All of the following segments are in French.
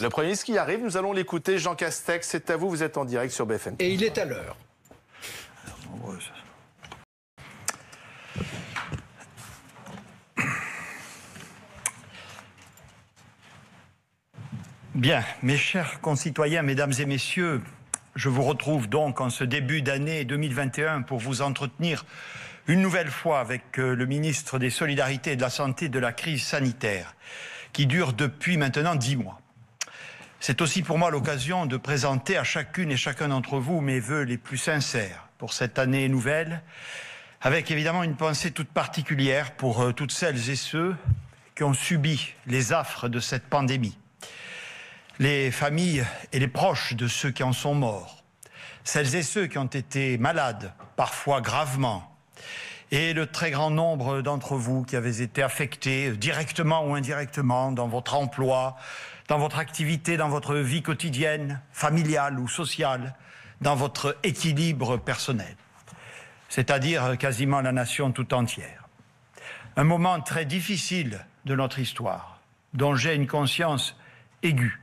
Le Premier ministre qui arrive, nous allons l'écouter. Jean Castex, c'est à vous, vous êtes en direct sur BFM. Et il est à l'heure. Bien, mes chers concitoyens, mesdames et messieurs, je vous retrouve donc en ce début d'année 2021 pour vous entretenir une nouvelle fois avec le ministre des Solidarités et de la Santé de la crise sanitaire qui dure depuis maintenant 10 mois. C'est aussi pour moi l'occasion de présenter à chacune et chacun d'entre vous mes vœux les plus sincères pour cette année nouvelle, avec évidemment une pensée toute particulière pour toutes celles et ceux qui ont subi les affres de cette pandémie. Les familles et les proches de ceux qui en sont morts, celles et ceux qui ont été malades, parfois gravement, et le très grand nombre d'entre vous qui avez été affectés directement ou indirectement dans votre emploi, dans votre activité, dans votre vie quotidienne, familiale ou sociale, dans votre équilibre personnel, c'est-à-dire quasiment la nation tout entière. Un moment très difficile de notre histoire, dont j'ai une conscience aiguë.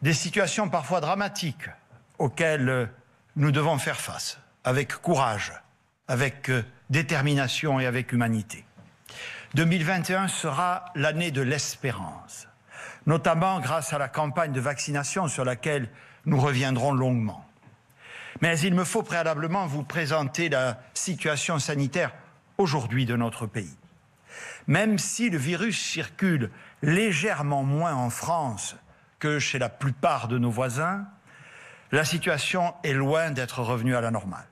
Des situations parfois dramatiques auxquelles nous devons faire face, avec courage, avec détermination et avec humanité. 2021 sera l'année de l'espérance, notamment grâce à la campagne de vaccination sur laquelle nous reviendrons longuement. Mais il me faut préalablement vous présenter la situation sanitaire aujourd'hui de notre pays. Même si le virus circule légèrement moins en France que chez la plupart de nos voisins, la situation est loin d'être revenue à la normale.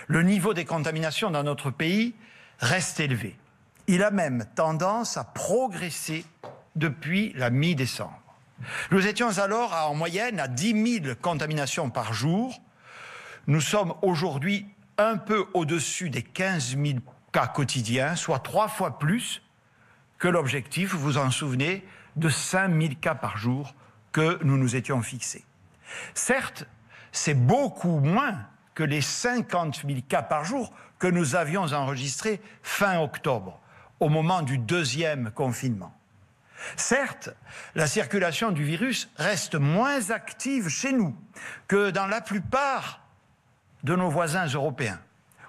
Le niveau des contaminations dans notre pays reste élevé. Il a même tendance à progresser depuis la mi-décembre. Nous étions alors en moyenne à 10 000 contaminations par jour. Nous sommes aujourd'hui un peu au-dessus des 15 000 cas quotidiens, soit 3 fois plus que l'objectif, vous vous en souvenez, de 5 000 cas par jour que nous nous étions fixés. Certes, c'est beaucoup moins que les 50 000 cas par jour que nous avions enregistrés fin octobre, au moment du deuxième confinement. Certes, la circulation du virus reste moins active chez nous que dans la plupart de nos voisins européens,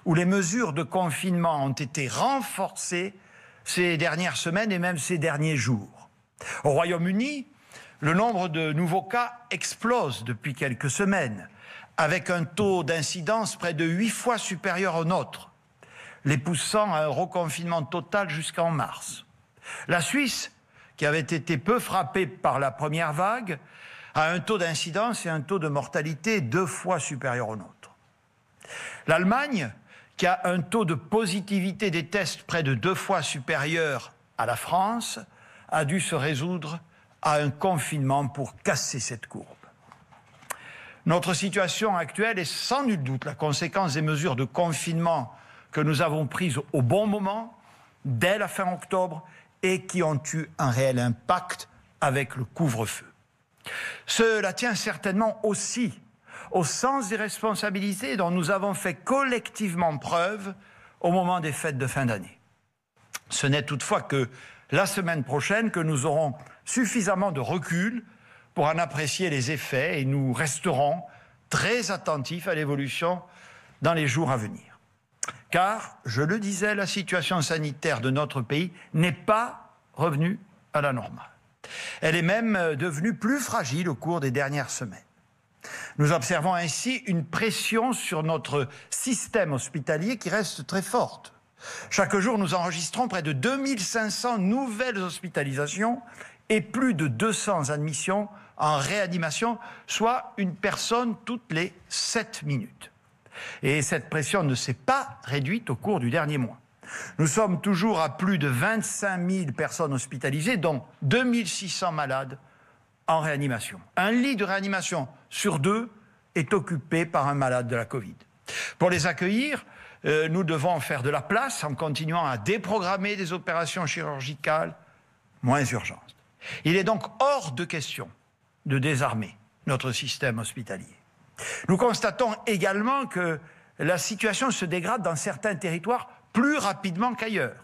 où les mesures de confinement ont été renforcées ces dernières semaines et même ces derniers jours. Au Royaume-Uni, le nombre de nouveaux cas explose depuis quelques semaines, avec un taux d'incidence près de 8 fois supérieur au nôtre, les poussant à un reconfinement total jusqu'en mars. La Suisse, qui avait été peu frappée par la première vague, a un taux d'incidence et un taux de mortalité 2 fois supérieur au nôtre. L'Allemagne, qui a un taux de positivité des tests près de 2 fois supérieur à la France, a dû se résoudre à un confinement pour casser cette courbe. Notre situation actuelle est sans nul doute la conséquence des mesures de confinement que nous avons prises au bon moment, dès la fin octobre, et qui ont eu un réel impact avec le couvre-feu. Cela tient certainement aussi au sens des responsabilités dont nous avons fait collectivement preuve au moment des fêtes de fin d'année. Ce n'est toutefois que la semaine prochaine que nous aurons suffisamment de recul pour en apprécier les effets et nous resterons très attentifs à l'évolution dans les jours à venir. Car, je le disais, la situation sanitaire de notre pays n'est pas revenue à la normale. Elle est même devenue plus fragile au cours des dernières semaines. Nous observons ainsi une pression sur notre système hospitalier qui reste très forte. Chaque jour, nous enregistrons près de 2500 nouvelles hospitalisations et plus de 200 admissions en réanimation, soit une personne toutes les 7 minutes. Et cette pression ne s'est pas réduite au cours du dernier mois. Nous sommes toujours à plus de 25 000 personnes hospitalisées, dont 2600 malades en réanimation. Un lit de réanimation sur 2 est occupé par un malade de la Covid. Pour les accueillir, nous devons faire de la place en continuant à déprogrammer des opérations chirurgicales moins urgentes. Il est donc hors de question de désarmer notre système hospitalier. Nous constatons également que la situation se dégrade dans certains territoires plus rapidement qu'ailleurs.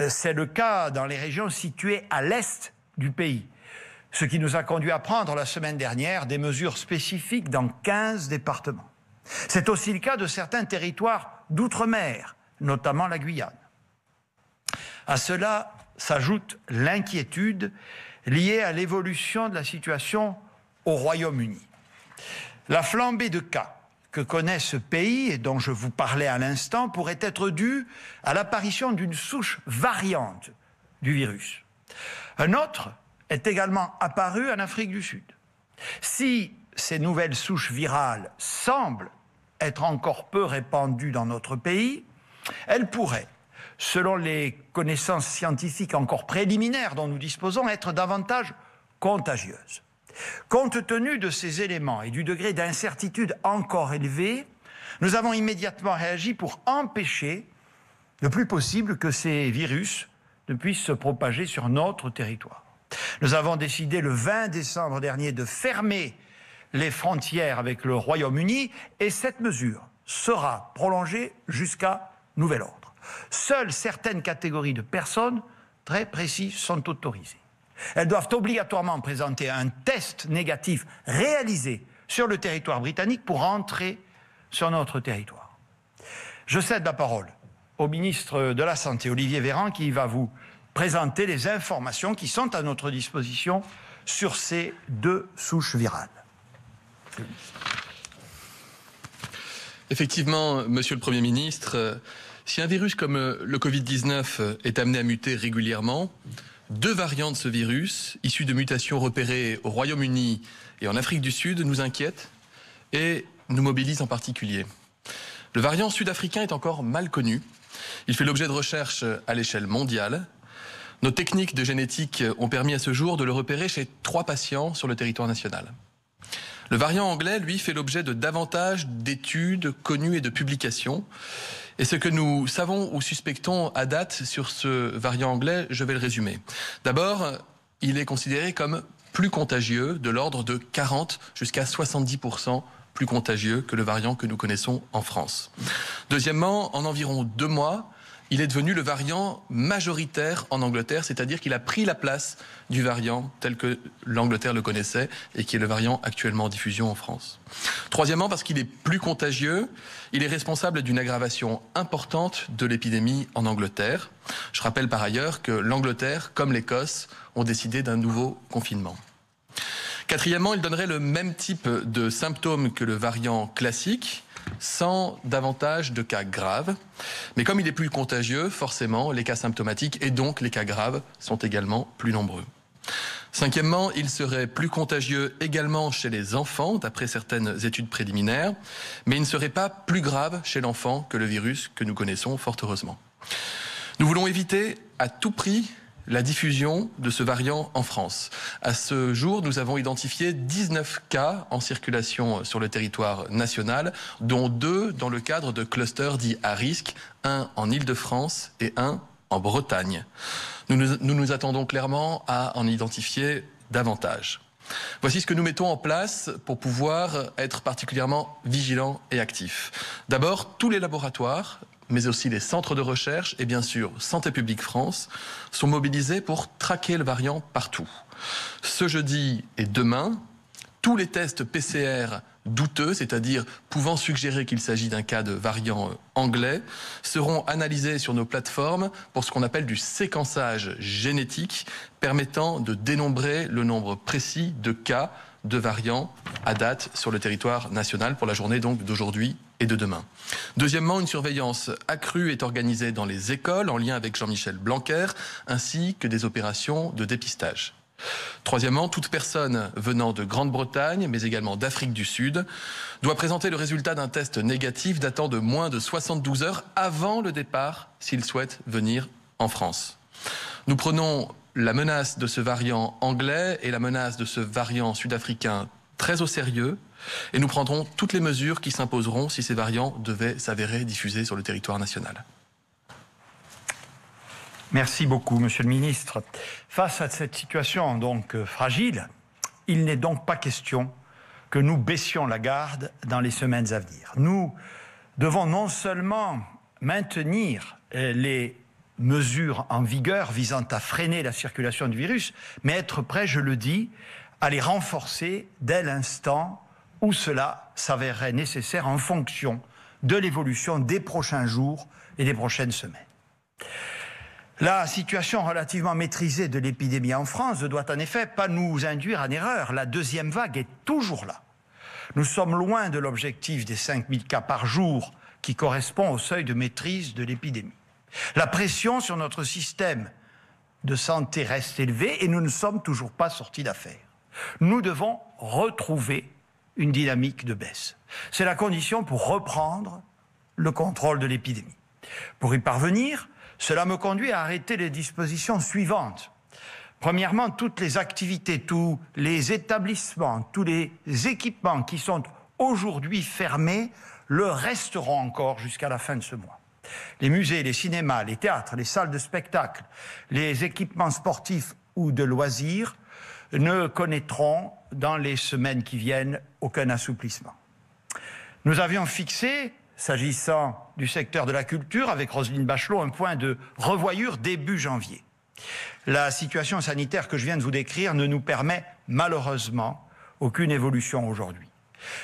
C'est le cas dans les régions situées à l'est du pays, ce qui nous a conduit à prendre la semaine dernière des mesures spécifiques dans 15 départements. C'est aussi le cas de certains territoires d'outre-mer, notamment la Guyane. À cela s'ajoute l'inquiétude liée à l'évolution de la situation au Royaume-Uni. La flambée de cas que connaît ce pays et dont je vous parlais à l'instant pourrait être due à l'apparition d'une souche variante du virus. Un autre est également apparu en Afrique du Sud. Si ces nouvelles souches virales semblent être encore peu répandues dans notre pays, elles pourraient, selon les connaissances scientifiques encore préliminaires dont nous disposons, être davantage contagieuses. Compte tenu de ces éléments et du degré d'incertitude encore élevé, nous avons immédiatement réagi pour empêcher le plus possible que ces virus ne puissent se propager sur notre territoire. Nous avons décidé le 20 décembre dernier de fermer les frontières avec le Royaume-Uni et cette mesure sera prolongée jusqu'à nouvel ordre. Seules certaines catégories de personnes très précises sont autorisées. Elles doivent obligatoirement présenter un test négatif réalisé sur le territoire britannique pour entrer sur notre territoire. Je cède la parole au ministre de la Santé, Olivier Véran, qui va vous présenter les informations qui sont à notre disposition sur ces deux souches virales. Effectivement, Monsieur le Premier ministre, si un virus comme le Covid-19 est amené à muter régulièrement, deux variants de ce virus, issus de mutations repérées au Royaume-Uni et en Afrique du Sud, nous inquiètent et nous mobilisent en particulier. Le variant sud-africain est encore mal connu. Il fait l'objet de recherches à l'échelle mondiale. Nos techniques de génétique ont permis à ce jour de le repérer chez 3 patients sur le territoire national. Le variant anglais, lui, fait l'objet de davantage d'études connues et de publications. Et ce que nous savons ou suspectons à date sur ce variant anglais, je vais le résumer. D'abord, il est considéré comme plus contagieux, de l'ordre de 40 jusqu'à 70% plus contagieux que le variant que nous connaissons en France. Deuxièmement, en environ 2 mois, il est devenu le variant majoritaire en Angleterre, c'est-à-dire qu'il a pris la place du variant tel que l'Angleterre le connaissait et qui est le variant actuellement en diffusion en France. Troisièmement, parce qu'il est plus contagieux, il est responsable d'une aggravation importante de l'épidémie en Angleterre. Je rappelle par ailleurs que l'Angleterre, comme l'Écosse, ont décidé d'un nouveau confinement. Quatrièmement, il donnerait le même type de symptômes que le variant classique, sans davantage de cas graves. Mais comme il est plus contagieux, forcément, les cas symptomatiques et donc les cas graves sont également plus nombreux. Cinquièmement, il serait plus contagieux également chez les enfants, d'après certaines études préliminaires, mais il ne serait pas plus grave chez l'enfant que le virus que nous connaissons, fort heureusement. Nous voulons éviter à tout prix la diffusion de ce variant en France. À ce jour, nous avons identifié 19 cas en circulation sur le territoire national, dont 2 dans le cadre de clusters dits à risque, un en Île-de-France et un en Bretagne. Nous nous attendons clairement à en identifier davantage. Voici ce que nous mettons en place pour pouvoir être particulièrement vigilants et actifs. D'abord, tous les laboratoires, mais aussi les centres de recherche et bien sûr Santé publique France, sont mobilisés pour traquer le variant partout. Ce jeudi et demain, tous les tests PCR douteux, c'est-à-dire pouvant suggérer qu'il s'agit d'un cas de variant anglais, seront analysés sur nos plateformes pour ce qu'on appelle du séquençage génétique, permettant de dénombrer le nombre précis de cas de variants à date sur le territoire national pour la journée donc d'aujourd'hui et de demain. Deuxièmement, une surveillance accrue est organisée dans les écoles en lien avec Jean-Michel Blanquer, ainsi que des opérations de dépistage. Troisièmement, toute personne venant de Grande-Bretagne, mais également d'Afrique du Sud, doit présenter le résultat d'un test négatif datant de moins de 72 heures avant le départ s'il souhaite venir en France. Nous prenons la menace de ce variant anglais et la menace de ce variant sud-africain très au sérieux et nous prendrons toutes les mesures qui s'imposeront si ces variants devaient s'avérer diffusés sur le territoire national. Merci beaucoup, Monsieur le Ministre. Face à cette situation donc fragile, il n'est donc pas question que nous baissions la garde dans les semaines à venir. Nous devons non seulement maintenir les mesures en vigueur visant à freiner la circulation du virus, mais être prêt, je le dis, à les renforcer dès l'instant où cela s'avérerait nécessaire en fonction de l'évolution des prochains jours et des prochaines semaines. La situation relativement maîtrisée de l'épidémie en France ne doit en effet pas nous induire en erreur. La deuxième vague est toujours là. Nous sommes loin de l'objectif des 5000 cas par jour qui correspond au seuil de maîtrise de l'épidémie. La pression sur notre système de santé reste élevée et nous ne sommes toujours pas sortis d'affaire. Nous devons retrouver une dynamique de baisse. C'est la condition pour reprendre le contrôle de l'épidémie. Pour y parvenir, cela me conduit à arrêter les dispositions suivantes. Premièrement, toutes les activités, tous les établissements, tous les équipements qui sont aujourd'hui fermés le resteront encore jusqu'à la fin de ce mois. Les musées, les cinémas, les théâtres, les salles de spectacle, les équipements sportifs ou de loisirs ne connaîtront dans les semaines qui viennent aucun assouplissement. Nous avions fixé, s'agissant du secteur de la culture, avec Roselyne Bachelot, un point de revoyure début janvier. La situation sanitaire que je viens de vous décrire ne nous permet malheureusement aucune évolution aujourd'hui.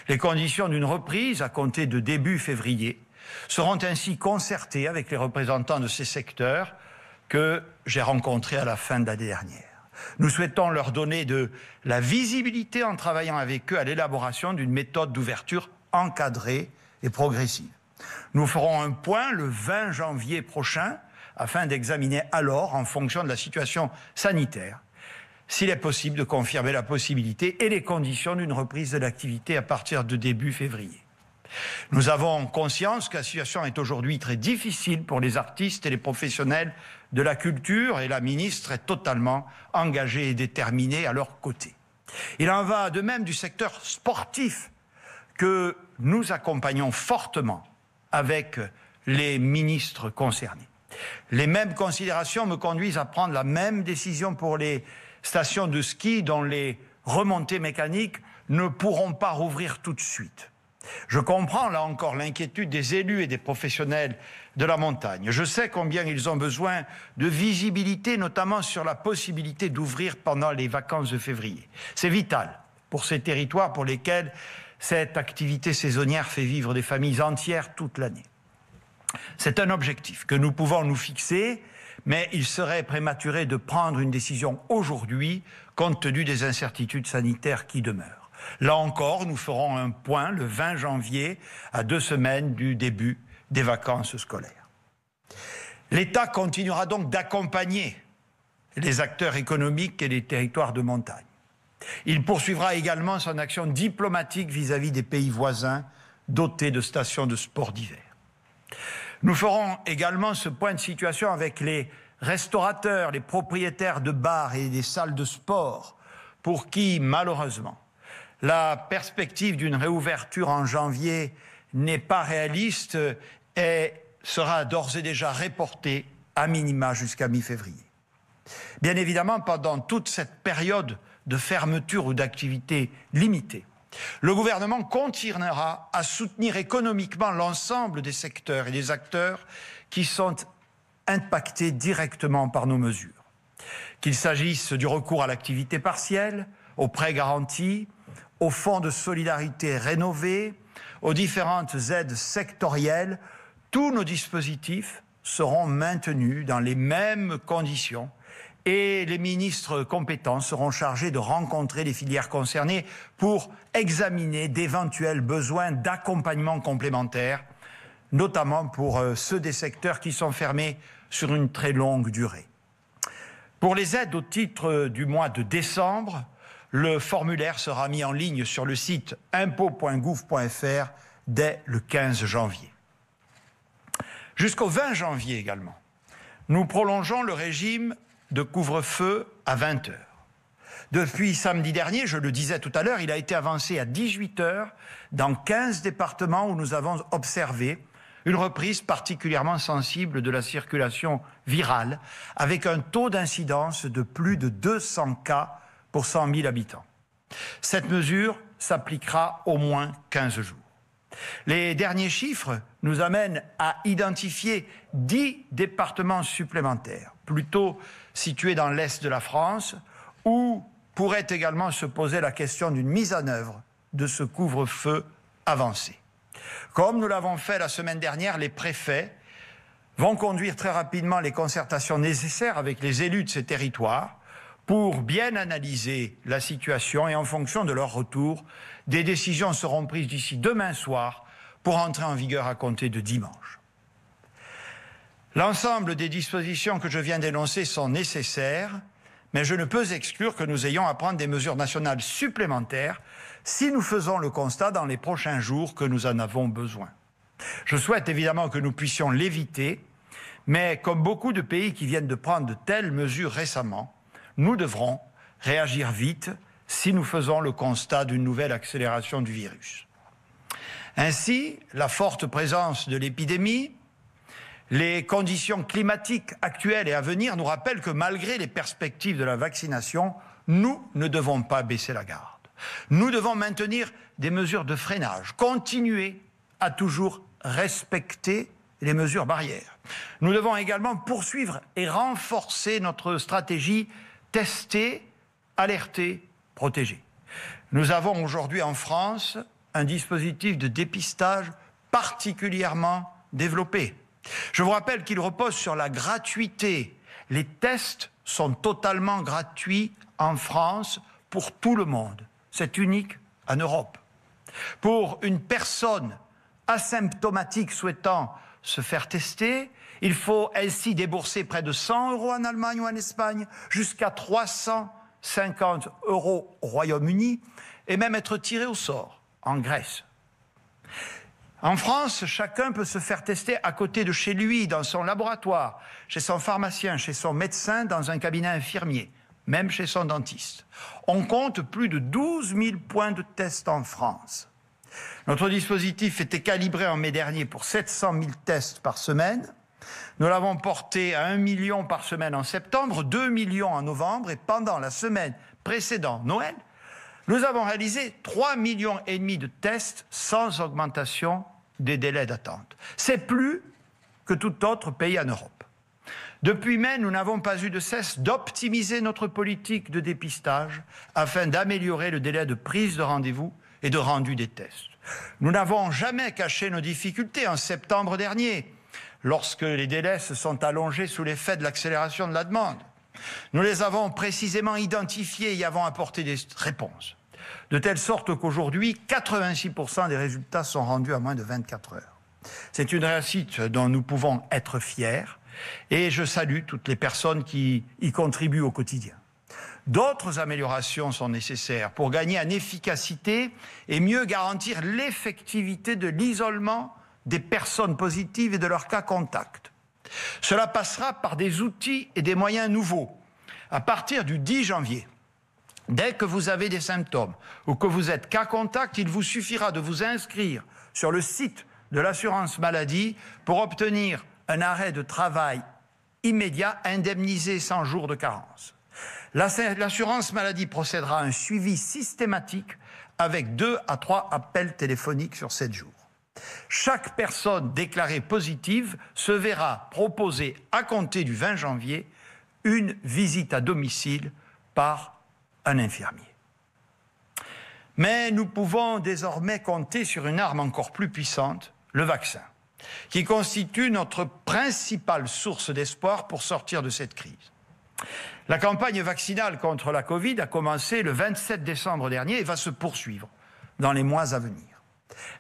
Les conditions d'une reprise à compter de début février seront ainsi concertées avec les représentants de ces secteurs que j'ai rencontrés à la fin de l'année dernière. Nous souhaitons leur donner de la visibilité en travaillant avec eux à l'élaboration d'une méthode d'ouverture encadrée et progressive. Nous ferons un point le 20 janvier prochain afin d'examiner alors, en fonction de la situation sanitaire, s'il est possible de confirmer la possibilité et les conditions d'une reprise de l'activité à partir de début février. Nous avons conscience que la situation est aujourd'hui très difficile pour les artistes et les professionnels de la culture et la ministre est totalement engagée et déterminée à leur côté. Il en va de même du secteur sportif que nous accompagnons fortement avec les ministres concernés. Les mêmes considérations me conduisent à prendre la même décision pour les stations de ski dont les remontées mécaniques ne pourront pas rouvrir tout de suite. Je comprends là encore l'inquiétude des élus et des professionnels de la montagne. Je sais combien ils ont besoin de visibilité, notamment sur la possibilité d'ouvrir pendant les vacances de février. C'est vital pour ces territoires pour lesquels cette activité saisonnière fait vivre des familles entières toute l'année. C'est un objectif que nous pouvons nous fixer, mais il serait prématuré de prendre une décision aujourd'hui, compte tenu des incertitudes sanitaires qui demeurent. Là encore, nous ferons un point le 20 janvier, à 2 semaines du début des vacances scolaires. L'État continuera donc d'accompagner les acteurs économiques et les territoires de montagne. Il poursuivra également son action diplomatique vis-à-vis des pays voisins dotés de stations de sport d'hiver. Nous ferons également ce point de situation avec les restaurateurs, les propriétaires de bars et des salles de sport, pour qui, malheureusement, la perspective d'une réouverture en janvier n'est pas réaliste et sera d'ores et déjà reportée à minima jusqu'à mi-février. Bien évidemment, pendant toute cette période de fermeture ou d'activité limitée, le gouvernement continuera à soutenir économiquement l'ensemble des secteurs et des acteurs qui sont impactés directement par nos mesures. Qu'il s'agisse du recours à l'activité partielle, aux prêts garantis, aux fonds de solidarité rénovés, aux différentes aides sectorielles, tous nos dispositifs seront maintenus dans les mêmes conditions et les ministres compétents seront chargés de rencontrer les filières concernées pour examiner d'éventuels besoins d'accompagnement complémentaire, notamment pour ceux des secteurs qui sont fermés sur une très longue durée. Pour les aides au titre du mois de décembre, le formulaire sera mis en ligne sur le site impôts.gouv.fr dès le 15 janvier. Jusqu'au 20 janvier également, nous prolongeons le régime de couvre-feu à 20 heures. Depuis samedi dernier, je le disais tout à l'heure, il a été avancé à 18 heures dans 15 départements où nous avons observé une reprise particulièrement sensible de la circulation virale, avec un taux d'incidence de plus de 200 cas pour 100 000 habitants. Cette mesure s'appliquera au moins 15 jours. Les derniers chiffres nous amènent à identifier 10 départements supplémentaires, plutôt situés dans l'est de la France, où pourrait également se poser la question d'une mise en œuvre de ce couvre-feu avancé. Comme nous l'avons fait la semaine dernière, les préfets vont conduire très rapidement les concertations nécessaires avec les élus de ces territoires pour bien analyser la situation et en fonction de leur retour, des décisions seront prises d'ici demain soir pour entrer en vigueur à compter de dimanche. L'ensemble des dispositions que je viens d'énoncer sont nécessaires, mais je ne peux exclure que nous ayons à prendre des mesures nationales supplémentaires si nous faisons le constat dans les prochains jours que nous en avons besoin. Je souhaite évidemment que nous puissions l'éviter, mais comme beaucoup de pays qui viennent de prendre de telles mesures récemment, nous devrons réagir vite si nous faisons le constat d'une nouvelle accélération du virus. Ainsi, la forte présence de l'épidémie, les conditions climatiques actuelles et à venir nous rappellent que malgré les perspectives de la vaccination, nous ne devons pas baisser la garde. Nous devons maintenir des mesures de freinage, continuer à toujours respecter les mesures barrières. Nous devons également poursuivre et renforcer notre stratégie tester, alerter, protéger. Nous avons aujourd'hui en France un dispositif de dépistage particulièrement développé. Je vous rappelle qu'il repose sur la gratuité. Les tests sont totalement gratuits en France pour tout le monde. C'est unique en Europe. Pour une personne asymptomatique souhaitant se faire tester, il faut ainsi débourser près de 100 € en Allemagne ou en Espagne, jusqu'à 350 € au Royaume-Uni, et même être tiré au sort en Grèce. En France, chacun peut se faire tester à côté de chez lui, dans son laboratoire, chez son pharmacien, chez son médecin, dans un cabinet infirmier, même chez son dentiste. On compte plus de 12 000 points de test en France. Notre dispositif était calibré en mai dernier pour 700 000 tests par semaine. Nous l'avons porté à 1 million par semaine en septembre, 2 millions en novembre, et pendant la semaine précédant Noël, nous avons réalisé 3,5 millions de tests sans augmentation des délais d'attente. C'est plus que tout autre pays en Europe. Depuis mai, nous n'avons pas eu de cesse d'optimiser notre politique de dépistage afin d'améliorer le délai de prise de rendez-vous et de rendu des tests. Nous n'avons jamais caché nos difficultés en septembre dernier, lorsque les délais se sont allongés sous l'effet de l'accélération de la demande. Nous les avons précisément identifiés et y avons apporté des réponses. De telle sorte qu'aujourd'hui, 86% des résultats sont rendus à moins de 24 heures. C'est une réussite dont nous pouvons être fiers et je salue toutes les personnes qui y contribuent au quotidien. D'autres améliorations sont nécessaires pour gagner en efficacité et mieux garantir l'effectivité de l'isolement des personnes positives et de leurs cas contacts. Cela passera par des outils et des moyens nouveaux. À partir du 10 janvier, dès que vous avez des symptômes ou que vous êtes cas contact, il vous suffira de vous inscrire sur le site de l'assurance maladie pour obtenir un arrêt de travail immédiat indemnisé sans jour de carence. L'assurance maladie procédera à un suivi systématique avec 2 à 3 appels téléphoniques sur 7 jours. Chaque personne déclarée positive se verra proposer à compter du 20 janvier une visite à domicile par un infirmier. Mais nous pouvons désormais compter sur une arme encore plus puissante, le vaccin, qui constitue notre principale source d'espoir pour sortir de cette crise. La campagne vaccinale contre la Covid a commencé le 27 décembre dernier et va se poursuivre dans les mois à venir.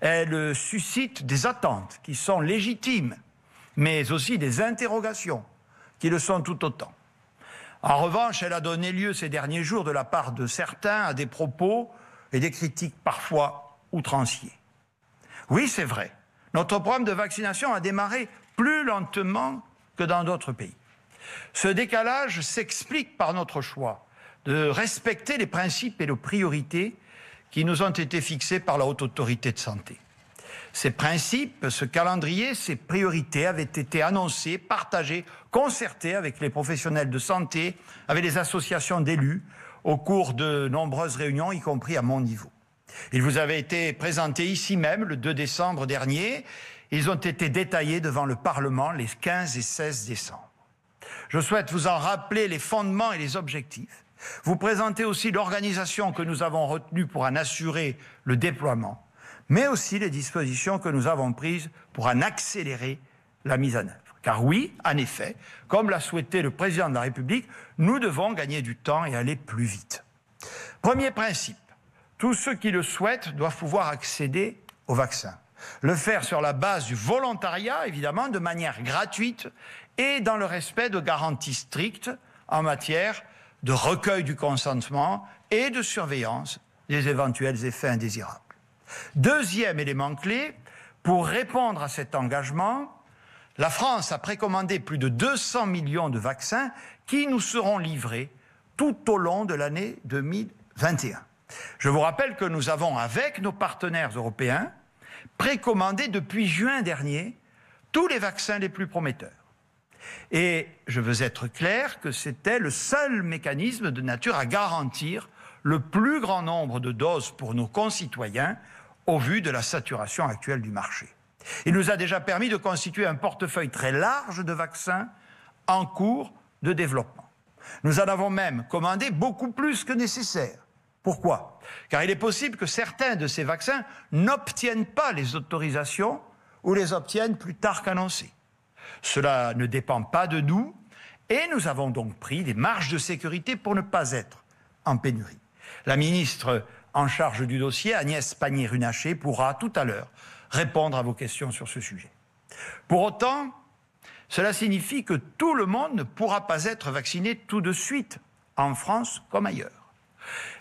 Elle suscite des attentes qui sont légitimes, mais aussi des interrogations qui le sont tout autant. En revanche, elle a donné lieu ces derniers jours de la part de certains à des propos et des critiques parfois outranciers. Oui, c'est vrai, notre programme de vaccination a démarré plus lentement que dans d'autres pays. Ce décalage s'explique par notre choix de respecter les principes et les priorités qui nous ont été fixés par la Haute Autorité de Santé. Ces principes, ce calendrier, ces priorités avaient été annoncés, partagés, concertés avec les professionnels de santé, avec les associations d'élus, au cours de nombreuses réunions, y compris à mon niveau. Ils vous avaient été présentés ici même le 2 décembre dernier. Ils ont été détaillés devant le Parlement les 15 et 16 décembre. Je souhaite vous en rappeler les fondements et les objectifs. Vous présenter aussi l'organisation que nous avons retenue pour en assurer le déploiement, mais aussi les dispositions que nous avons prises pour en accélérer la mise en œuvre. Car oui, en effet, comme l'a souhaité le président de la République, nous devons gagner du temps et aller plus vite. Premier principe, tous ceux qui le souhaitent doivent pouvoir accéder au vaccin. Le faire sur la base du volontariat, évidemment, de manière gratuite et dans le respect de garanties strictes en matière de recueil du consentement et de surveillance des éventuels effets indésirables. Deuxième élément clé, pour répondre à cet engagement, la France a précommandé plus de 200 millions de vaccins qui nous seront livrés tout au long de l'année 2021. Je vous rappelle que nous avons, avec nos partenaires européens, précommandé depuis juin dernier tous les vaccins les plus prometteurs. Et je veux être clair que c'était le seul mécanisme de nature à garantir le plus grand nombre de doses pour nos concitoyens au vu de la saturation actuelle du marché. Il nous a déjà permis de constituer un portefeuille très large de vaccins en cours de développement. Nous en avons même commandé beaucoup plus que nécessaire. Pourquoi ? Car il est possible que certains de ces vaccins n'obtiennent pas les autorisations ou les obtiennent plus tard qu'annoncé. Cela ne dépend pas de nous et nous avons donc pris des marges de sécurité pour ne pas être en pénurie. La ministre en charge du dossier, Agnès Pannier-Runacher, pourra tout à l'heure répondre à vos questions sur ce sujet. Pour autant, cela signifie que tout le monde ne pourra pas être vacciné tout de suite, en France comme ailleurs.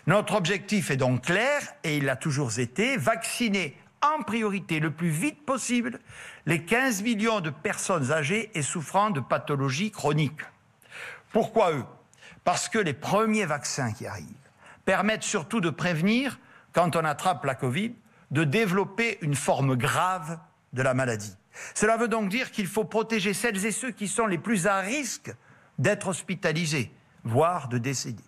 Notre objectif est donc clair, et il l'a toujours été, vacciner en priorité le plus vite possible les 15 millions de personnes âgées et souffrant de pathologies chroniques. Pourquoi eux ? Parce que les premiers vaccins qui arrivent permettent surtout de prévenir, quand on attrape la Covid, de développer une forme grave de la maladie. Cela veut donc dire qu'il faut protéger celles et ceux qui sont les plus à risque d'être hospitalisés, voire de décéder.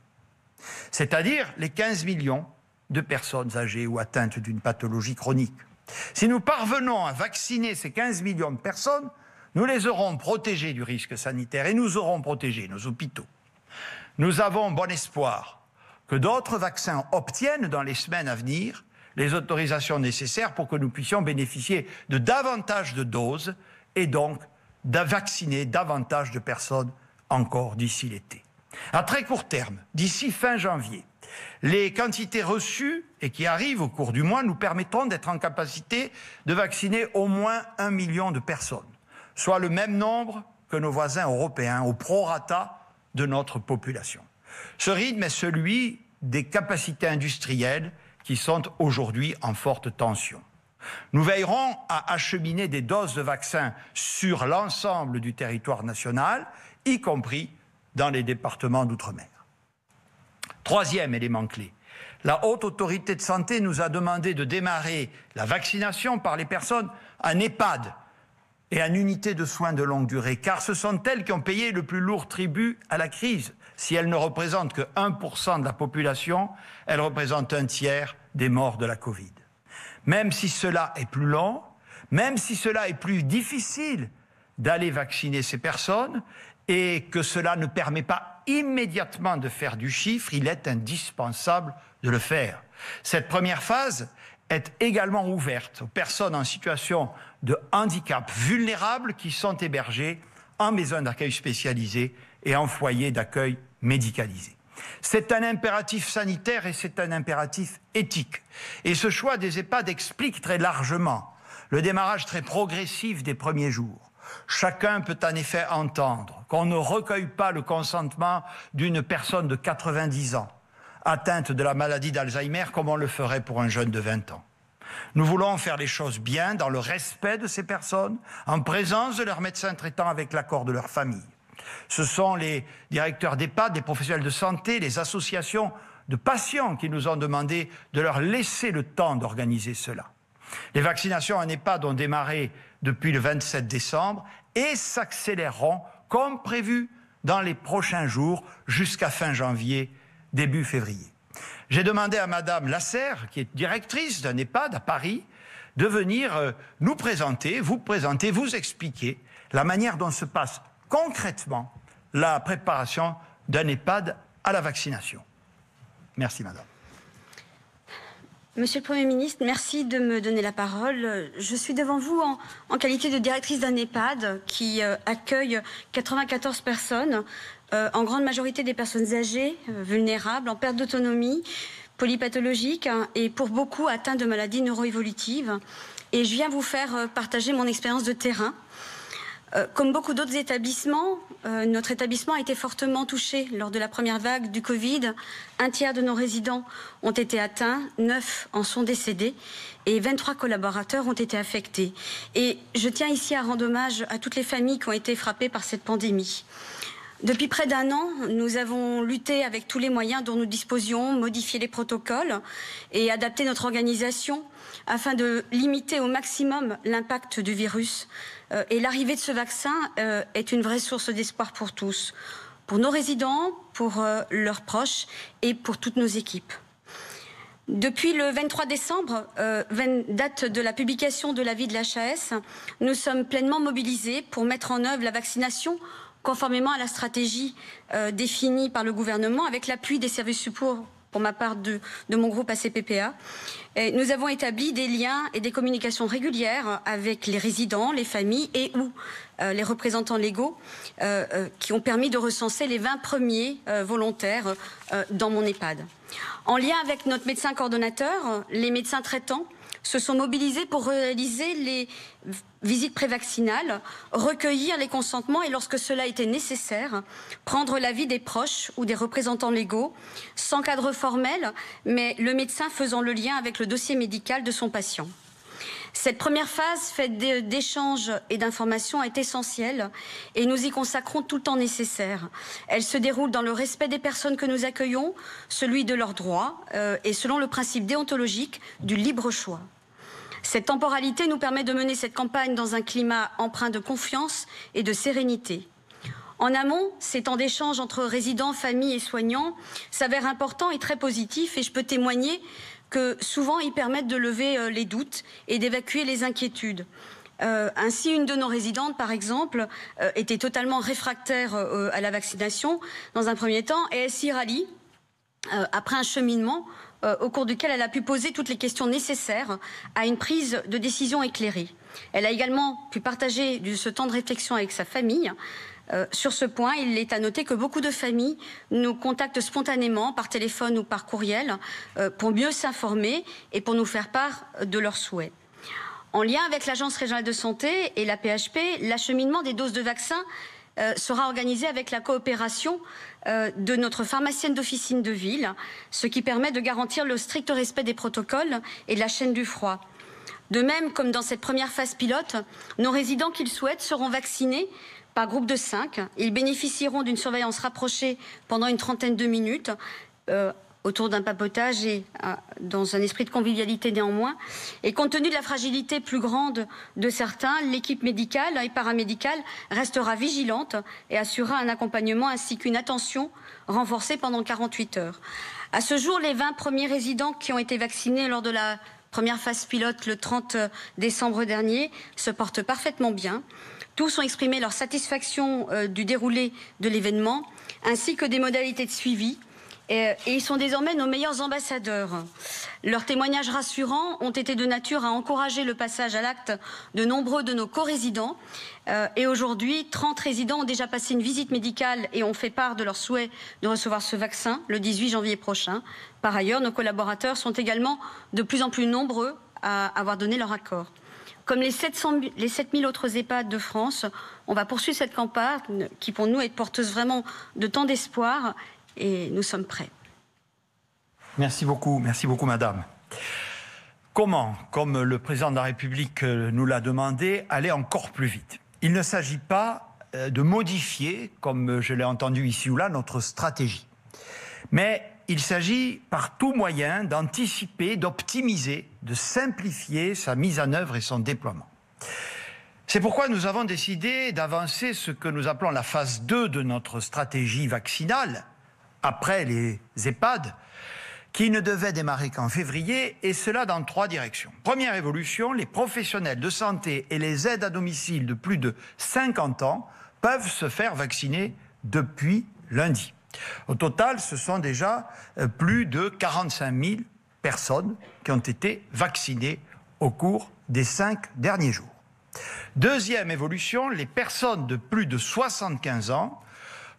C'est-à-dire les 15 millions de personnes âgées ou atteintes d'une pathologie chronique. Si nous parvenons à vacciner ces 15 millions de personnes, nous les aurons protégés du risque sanitaire et nous aurons protégé nos hôpitaux. Nous avons bon espoir que d'autres vaccins obtiennent dans les semaines à venir les autorisations nécessaires pour que nous puissions bénéficier de davantage de doses et donc de vacciner davantage de personnes encore d'ici l'été. À très court terme, d'ici fin janvier, les quantités reçues et qui arrivent au cours du mois nous permettront d'être en capacité de vacciner au moins 1 million de personnes, soit le même nombre que nos voisins européens au prorata de notre population. Ce rythme est celui des capacités industrielles qui sont aujourd'hui en forte tension. Nous veillerons à acheminer des doses de vaccins sur l'ensemble du territoire national, y compris dans les départements d'outre-mer. Troisième élément clé, la Haute Autorité de Santé nous a demandé de démarrer la vaccination par les personnes en EHPAD et en unité de soins de longue durée, car ce sont elles qui ont payé le plus lourd tribut à la crise. Si elles ne représentent que 1% de la population, elles représentent un tiers des morts de la Covid. Même si cela est plus long, même si cela est plus difficile d'aller vacciner ces personnes et que cela ne permet pas immédiatement de faire du chiffre, il est indispensable de le faire. Cette première phase est également ouverte aux personnes en situation de handicap vulnérables qui sont hébergées en maison d'accueil spécialisée et en foyer d'accueil médicalisé. C'est un impératif sanitaire et c'est un impératif éthique. Et ce choix des EHPAD explique très largement le démarrage très progressif des premiers jours. Chacun peut en effet entendre qu'on ne recueille pas le consentement d'une personne de 90 ans atteinte de la maladie d'Alzheimer comme on le ferait pour un jeune de 20 ans. Nous voulons faire les choses bien dans le respect de ces personnes, en présence de leurs médecins traitants avec l'accord de leur famille. Ce sont les directeurs d'EHPAD, les professionnels de santé, les associations de patients qui nous ont demandé de leur laisser le temps d'organiser cela. Les vaccinations en EHPAD ont démarré depuis le 27 décembre et s'accéléreront comme prévu dans les prochains jours jusqu'à fin janvier, début février. J'ai demandé à Madame Lasserre, qui est directrice d'un EHPAD à Paris, de venir nous présenter, vous expliquer la manière dont se passe concrètement la préparation d'un EHPAD à la vaccination. Merci, Madame. Monsieur le Premier ministre, merci de me donner la parole. Je suis devant vous en qualité de directrice d'un EHPAD qui accueille 94 personnes, en grande majorité des personnes âgées, vulnérables, en perte d'autonomie, polypathologiques et pour beaucoup atteints de maladies neuroévolutives. Et je viens vous faire partager mon expérience de terrain. Comme beaucoup d'autres établissements, notre établissement a été fortement touché lors de la première vague du Covid. Un tiers de nos résidents ont été atteints, 9 en sont décédés et 23 collaborateurs ont été affectés. Et je tiens ici à rendre hommage à toutes les familles qui ont été frappées par cette pandémie. Depuis près d'un an, nous avons lutté avec tous les moyens dont nous disposions, modifié les protocoles et adapté notre organisation afin de limiter au maximum l'impact du virus. Et l'arrivée de ce vaccin est une vraie source d'espoir pour tous, pour nos résidents, pour leurs proches et pour toutes nos équipes. Depuis le 23 décembre, date de la publication de l'avis de l'HAS, nous sommes pleinement mobilisés pour mettre en œuvre la vaccination conformément à la stratégie définie par le gouvernement avec l'appui des services support pour ma part de mon groupe ACPPA. Et nous avons établi des liens et des communications régulières avec les résidents, les familles et ou les représentants légaux qui ont permis de recenser les 20 premiers volontaires dans mon EHPAD. En lien avec notre médecin coordonnateur, les médecins traitants se sont mobilisés pour réaliser les visites prévaccinales, recueillir les consentements et, lorsque cela était nécessaire, prendre l'avis des proches ou des représentants légaux, sans cadre formel, mais le médecin faisant le lien avec le dossier médical de son patient. Cette première phase faite d'échanges et d'informations est essentielle et nous y consacrons tout le temps nécessaire. Elle se déroule dans le respect des personnes que nous accueillons, celui de leurs droits et selon le principe déontologique du libre choix. Cette temporalité nous permet de mener cette campagne dans un climat empreint de confiance et de sérénité. En amont, ces temps d'échange entre résidents, familles et soignants s'avèrent importants et très positifs et je peux témoigner que souvent ils permettent de lever les doutes et d'évacuer les inquiétudes. Ainsi, une de nos résidentes, par exemple, était totalement réfractaire à la vaccination dans un premier temps et elle s'y rallie après un cheminement au cours duquel elle a pu poser toutes les questions nécessaires à une prise de décision éclairée. Elle a également pu partager ce temps de réflexion avec sa famille. Sur ce point, il est à noter que beaucoup de familles nous contactent spontanément par téléphone ou par courriel pour mieux s'informer et pour nous faire part de leurs souhaits. En lien avec l'Agence régionale de santé et la PHP, l'acheminement des doses de vaccins sera organisé avec la coopération de notre pharmacienne d'officine de ville, ce qui permet de garantir le strict respect des protocoles et de la chaîne du froid. De même, comme dans cette première phase pilote, nos résidents qui le souhaitent seront vaccinés par groupe de 5. Ils bénéficieront d'une surveillance rapprochée pendant une trentaine de minutes, autour d'un papotage et dans un esprit de convivialité néanmoins. Et compte tenu de la fragilité plus grande de certains, l'équipe médicale et paramédicale restera vigilante et assurera un accompagnement ainsi qu'une attention renforcée pendant 48 heures. À ce jour, les 20 premiers résidents qui ont été vaccinés lors de la première phase pilote le 30 décembre dernier se portent parfaitement bien. Tous ont exprimé leur satisfaction du déroulé de l'événement ainsi que des modalités de suivi. Et ils sont désormais nos meilleurs ambassadeurs. Leurs témoignages rassurants ont été de nature à encourager le passage à l'acte de nombreux de nos co-résidents. Et aujourd'hui, 30 résidents ont déjà passé une visite médicale et ont fait part de leur souhait de recevoir ce vaccin le 18 janvier prochain. Par ailleurs, nos collaborateurs sont également de plus en plus nombreux à avoir donné leur accord. Comme les 7000 autres EHPAD de France, on va poursuivre cette campagne qui pour nous est porteuse vraiment de tant d'espoir. Et nous sommes prêts. Merci beaucoup, madame. Comment, comme le président de la République nous l'a demandé, aller encore plus vite? Il ne s'agit pas de modifier, comme je l'ai entendu ici ou là, notre stratégie. Mais il s'agit par tout moyen d'anticiper, d'optimiser, de simplifier sa mise en œuvre et son déploiement. C'est pourquoi nous avons décidé d'avancer ce que nous appelons la phase 2 de notre stratégie vaccinale, après les EHPAD, qui ne devait démarrer qu'en février, et cela dans 3 directions. Première évolution, les professionnels de santé et les aides à domicile de plus de 50 ans peuvent se faire vacciner depuis lundi. Au total, ce sont déjà plus de 45 000 personnes qui ont été vaccinées au cours des 5 derniers jours. Deuxième évolution, les personnes de plus de 75 ans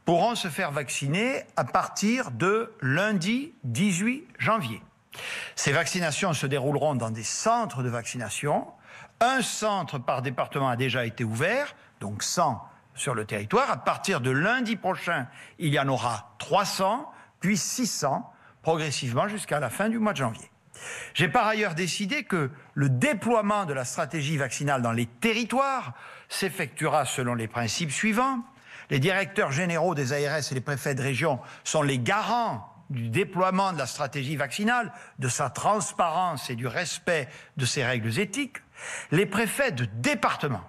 pourront se faire vacciner à partir de lundi 18 janvier. Ces vaccinations se dérouleront dans des centres de vaccination. Un centre par département a déjà été ouvert, donc 100 sur le territoire. À partir de lundi prochain, il y en aura 300, puis 600, progressivement jusqu'à la fin du mois de janvier. J'ai par ailleurs décidé que le déploiement de la stratégie vaccinale dans les territoires s'effectuera selon les principes suivants. Les directeurs généraux des ARS et les préfets de région sont les garants du déploiement de la stratégie vaccinale, de sa transparence et du respect de ses règles éthiques. Les préfets de département,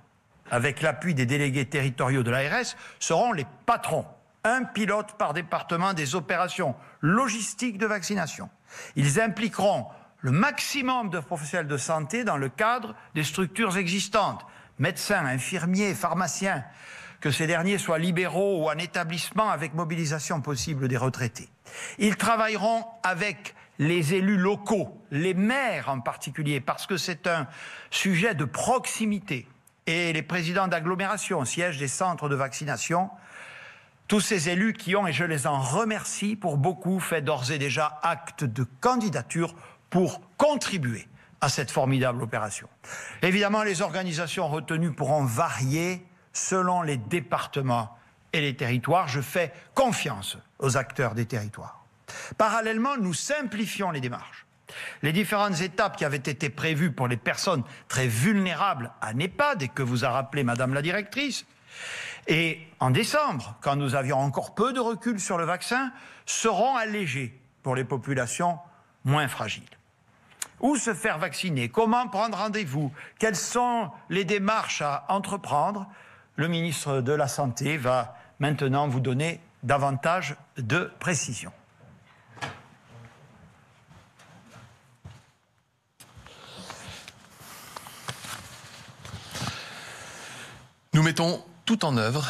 avec l'appui des délégués territoriaux de l'ARS, seront les patrons. Un pilote par département des opérations logistiques de vaccination. Ils impliqueront le maximum de professionnels de santé dans le cadre des structures existantes, médecins, infirmiers, pharmaciens, que ces derniers soient libéraux ou en établissement avec mobilisation possible des retraités. Ils travailleront avec les élus locaux, les maires en particulier, parce que c'est un sujet de proximité. Et les présidents d'agglomération, sièges des centres de vaccination, tous ces élus qui ont, et je les en remercie pour beaucoup, fait d'ores et déjà acte de candidature pour contribuer à cette formidable opération. Évidemment, les organisations retenues pourront varier selon les départements et les territoires. Je fais confiance aux acteurs des territoires. Parallèlement, nous simplifions les démarches. Les différentes étapes qui avaient été prévues pour les personnes très vulnérables à EHPAD, et que vous a rappelé Madame la directrice, et en décembre, quand nous avions encore peu de recul sur le vaccin, seront allégées pour les populations moins fragiles. Où se faire vacciner? Comment prendre rendez-vous? Quelles sont les démarches à entreprendre? Le ministre de la Santé va maintenant vous donner davantage de précisions. Nous mettons tout en œuvre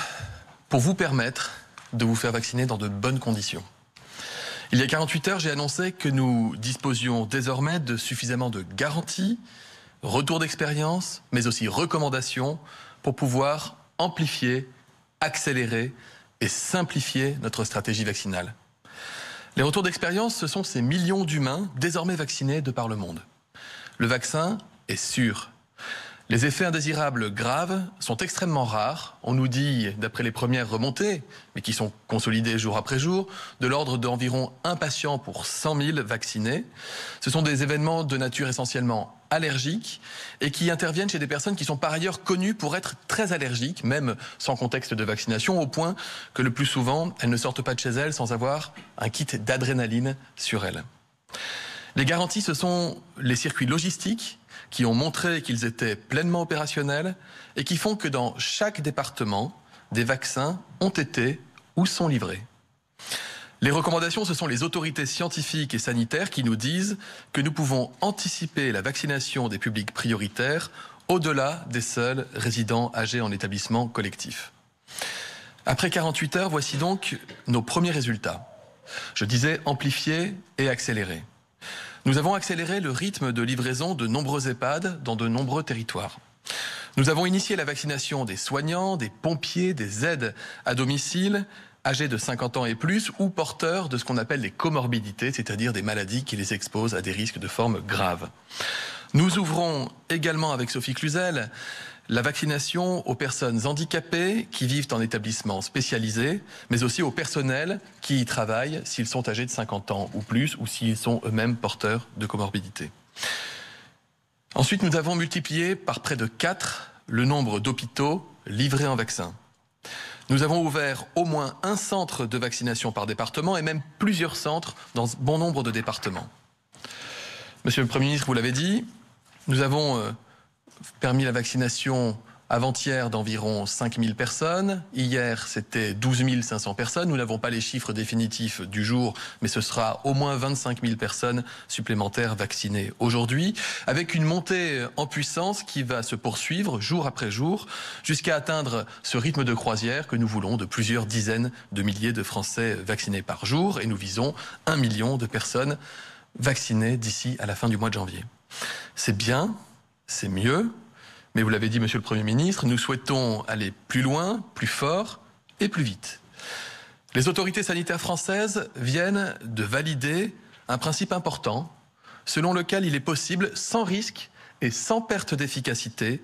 pour vous permettre de vous faire vacciner dans de bonnes conditions. Il y a 48 heures, j'ai annoncé que nous disposions désormais de suffisamment de garanties, retours d'expérience, mais aussi recommandations pour pouvoir amplifier, accélérer et simplifier notre stratégie vaccinale. Les retours d'expérience, ce sont ces millions d'humains désormais vaccinés de par le monde. Le vaccin est sûr. Les effets indésirables graves sont extrêmement rares. On nous dit, d'après les premières remontées, mais qui sont consolidées jour après jour, de l'ordre d'environ 1 patient pour 100 000 vaccinés. Ce sont des événements de nature essentiellement allergique et qui interviennent chez des personnes qui sont par ailleurs connues pour être très allergiques, même sans contexte de vaccination, au point que le plus souvent, elles ne sortent pas de chez elles sans avoir un kit d'adrénaline sur elles. Les garanties, ce sont les circuits logistiques qui ont montré qu'ils étaient pleinement opérationnels et qui font que dans chaque département, des vaccins ont été ou sont livrés. Les recommandations, ce sont les autorités scientifiques et sanitaires qui nous disent que nous pouvons anticiper la vaccination des publics prioritaires au-delà des seuls résidents âgés en établissement collectif. Après 48 heures, voici donc nos premiers résultats. Je disais amplifier et accélérer. Nous avons accéléré le rythme de livraison de nombreux EHPAD dans de nombreux territoires. Nous avons initié la vaccination des soignants, des pompiers, des aides à domicile, âgés de 50 ans et plus ou porteurs de ce qu'on appelle les comorbidités, c'est-à-dire des maladies qui les exposent à des risques de forme graves. Nous ouvrons également avec Sophie Cluzel la vaccination aux personnes handicapées qui vivent en établissement spécialisé, mais aussi au personnel qui y travaillent s'ils sont âgés de 50 ans ou plus ou s'ils sont eux-mêmes porteurs de comorbidités. Ensuite, nous avons multiplié par près de 4 le nombre d'hôpitaux livrés en vaccins. Nous avons ouvert au moins un centre de vaccination par département et même plusieurs centres dans bon nombre de départements. Monsieur le Premier ministre, vous l'avez dit, nous avons permis la vaccination Avant-hier, d'environ 5000 personnes. Hier, c'était 12 500 personnes. Nous n'avons pas les chiffres définitifs du jour, mais ce sera au moins 25 000 personnes supplémentaires vaccinées aujourd'hui, avec une montée en puissance qui va se poursuivre jour après jour, jusqu'à atteindre ce rythme de croisière que nous voulons de plusieurs dizaines de milliers de Français vaccinés par jour. Et nous visons 1 million de personnes vaccinées d'ici à la fin du mois de janvier. C'est bien, c'est mieux. Mais vous l'avez dit, Monsieur le Premier ministre, nous souhaitons aller plus loin, plus fort et plus vite. Les autorités sanitaires françaises viennent de valider un principe important, selon lequel il est possible, sans risque et sans perte d'efficacité,